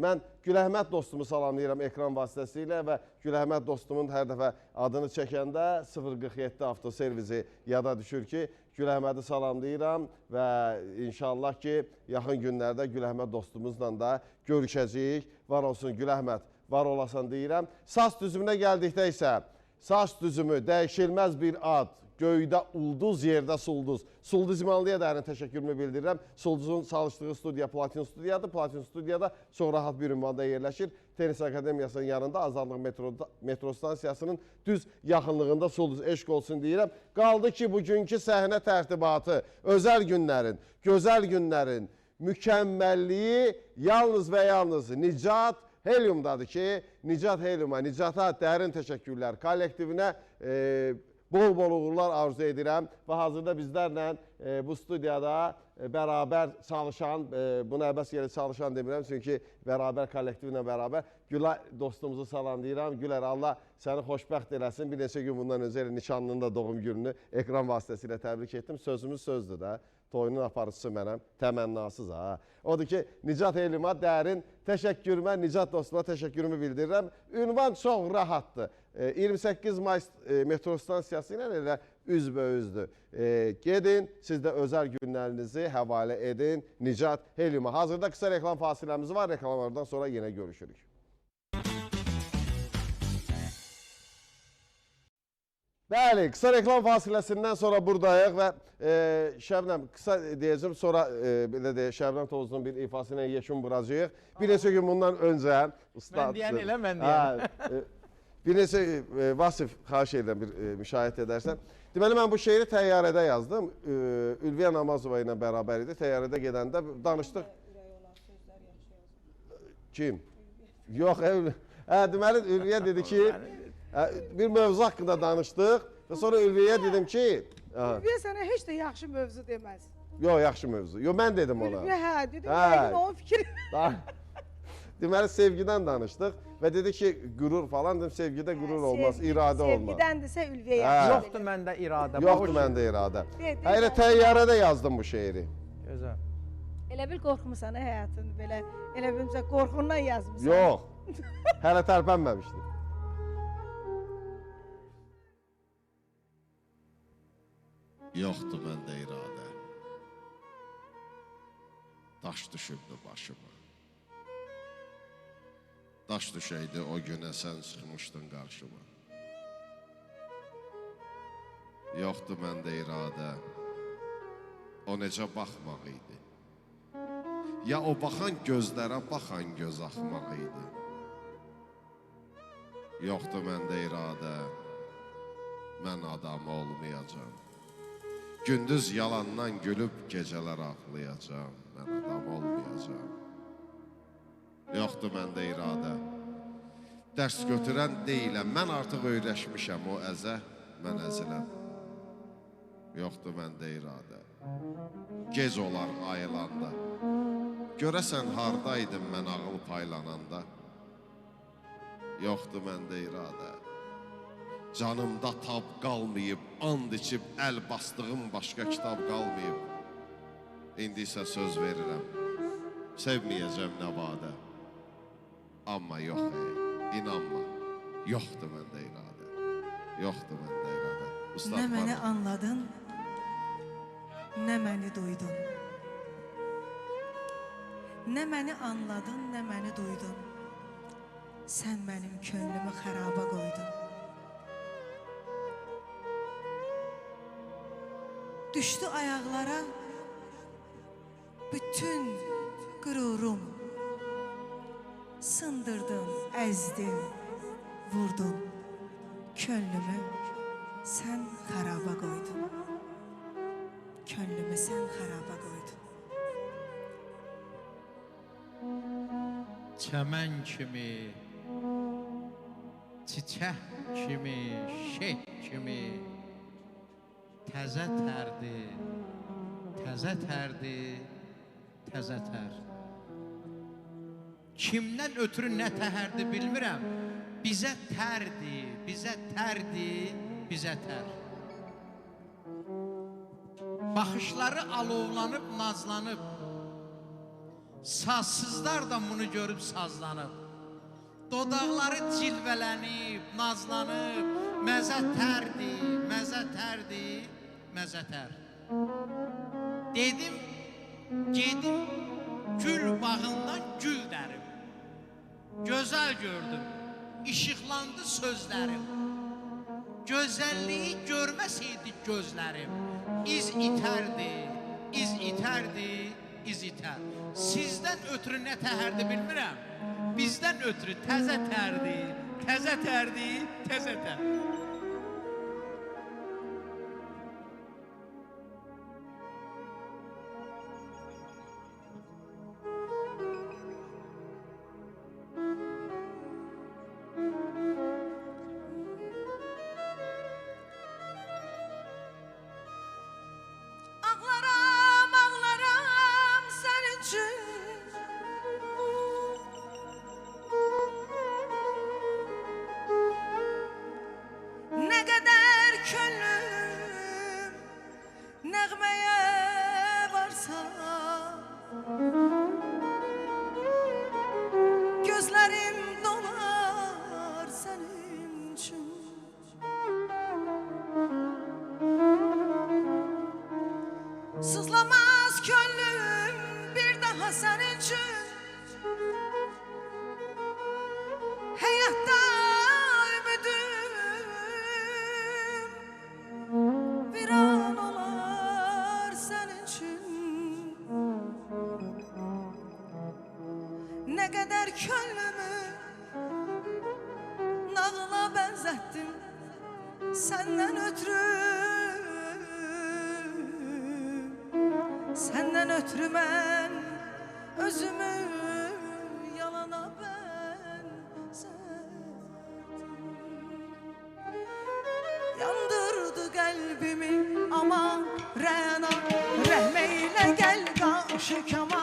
mən Güləhməd dostumu salamlayıram ekran vasitəsilə və Güləhməd dostumun hər dəfə adını çəkəndə 047 avtoservisi yada düşür ki, Güləhmədi salamlayıram və inşallah ki, yaxın günlərdə Güləhməd dostumuzla da görüşəcəyik. Var olsun Güləhməd, var olasan deyirəm. Saz düzümünə gəldikdə isə, saz düzümü dəyişilməz bir ad, göydə ulduz, yerdə sulduz. Sulduz İmanlıya dərin təşəkkürümü bildirirəm. Sulduzun çalışdığı studiya Platin studiyadır. Platin studiyada çox rahat bir ünvanda yerləşir. Tenis Akademiyasının yanında Azadlıq metro stansiyasının düz yaxınlığında Sulduz eşq olsun deyirəm. Qaldı ki, bugünkü səhnə tərtibatı, özəl günlərin, gözəl günlərin mükəmməlliyi yalnız və yalnız Nicat Heliumdadır ki, Nicat Helium'a, Nicata dərin təşəkkürlər, kollektivinə bol-bol uğurlar arzu edirəm və hazırda bizlərlə bu studiyada bərabər çalışan, buna əbəs yeri çalışan demirəm, çünki bərabər kollektivlə bərabər Gülər dostumuzu salamlayıram. Gülər, Allah səni xoşbəxt eləsin. Bir neçə gün bundan öncə nişanlının da doğum gününü ekran vasitəsilə təbrik etdim. Sözümüz sözdür də. Toyunun aparıcısı mənəm, təmənnasız ha. Odur ki, Nicat Helium'a dərin təşəkkürümə, Nicat dostuma təşəkkürümü bildirirəm. Ünvan çox rahatdır. 28 Mayıs metro stansiyası ilə elə üzbəüzdür. Gedin, siz də özəl günlərinizi həvalə edin Nicat Helium'a. Hazırda qısa reklam fasiləmiz var, reklamlardan sonra yenə görüşürük. Bəli, qısa reklam fasiləsindən sonra buradayıq və Şəbnəm, qısa deyəcəm, sonra belə deyək, Şəbnəm Tovuzun bir ifası ilə yeşun vuracağıq. Bir neçə gün bundan öncə Mən deyən elə, mən deyən. Bir neçə, Vasif, xahiş edirəm bir müşahidə edərsən. Deməli, mən bu şeiri təyyarədə yazdım. Ülviyə Namazova ilə bərabər idi. Təyyarədə gedəndə danışdıq. Kim? Yox, deməli, Ülviyə dedi ki, bir mövzu haqqında danışdıq və sonra Ülviyə dedim ki... Ülviyə sənə heç də yaxşı mövzu deməz. Yox, yaxşı mövzu. Yox, mən dedim ona. Ülviyə, dedim, yəqin onun fikri. Deməli, sevgidən danışdıq və dedi ki, qürur falan, dedim, sevgidə qürur olmaz, iradə olmaz. Sevgidəndirsə Ülviyə yaxşı. Yoxdur məndə iradə. Yoxdur məndə iradə. Elə təyyarədə yazdım bu şeiri. Gözəl. Elə bil qorxmusan həyatını belə, elə bilmsə qorxundan yazmışsan. Yox, hələ tərpənməmişdim. Yoxdur məndə iradə, daş düşübdü başıma. Daş düşəydi o günə sən çıxmışdın qarşıma. Yoxdur məndə iradə, o necə baxmaq idi. Ya o baxan gözlərə baxan göz axmaq idi. Yoxdur məndə iradə, mən adam olmayacam. Gündüz yalandan gülüb gecələr ağlayacam, mən adam olmayacam. Yoxdur məndə iradə, dərs götürən deyiləm, mən artıq öyrəşmişəm o əzə, mən əziləm. Yoxdur məndə iradə, gec olar ayılanda, görəsən hardaydım mən ağıl paylananda. Yoxdur məndə iradə, canımda tab qalmayıb, and içib, əl bastığım başqa kitab qalmayıb. İndi isə söz verirəm, sevməyəcəm nəvadə. Amma yox, inanma, yoxdur məndə iradə, yoxdur məndə iradə. Nə məni anladın, nə məni duydun. Nə məni anladın, nə məni duydun. Sən mənim könlümü xəraba qoydun. Düşdü ayaqlara bütün qürurum. Sındırdın, əzdin, vurdun. Könlümü sən xəraba qoydun. Könlümü sən xəraba qoydun. Çəmən kimi, çiçək kimi, şeh kimi, təzə tərdir, təzə tərdir, təzə tər. kimdən ötürü nə təhərdir bilmirəm. Bizə tərdir, bizə tərdir, bizə tər. Baxışları alovlanıb, nazlanıb. Sazsızlar da bunu görüb sazlanıb. Dodaqları cilvələnib, nazlanıb. Məzə tərdir, məzə tərdir, məzə tər. Dedim, gedim, gül bağından gül dərim. Gözəl gördüm, işıqlandı sözlərim. Gözəlliyi görməseydi gözlərim. İz itərdi, iz itərdi, iz itər. Sizdən ötürü nə təhərdi bilmirəm. Bizdən ötürü təzə tərdi, təzə tərdi, təzə tər. Ağlaram, ağlaram senin için. Ne kadar könlüm nəğməyə varsa, gözlerim dolar senin için. Sızlamaz könlüm bir daha senin için. Hayatta ümidim viran olar senin için. Ne kadar könlümü nağla benzettim senden ötürü. Senden ötürü ben özümü yalana benzettim. Yandırdı kalbimi ama Rəna, rəhmeyle gel karşı kama.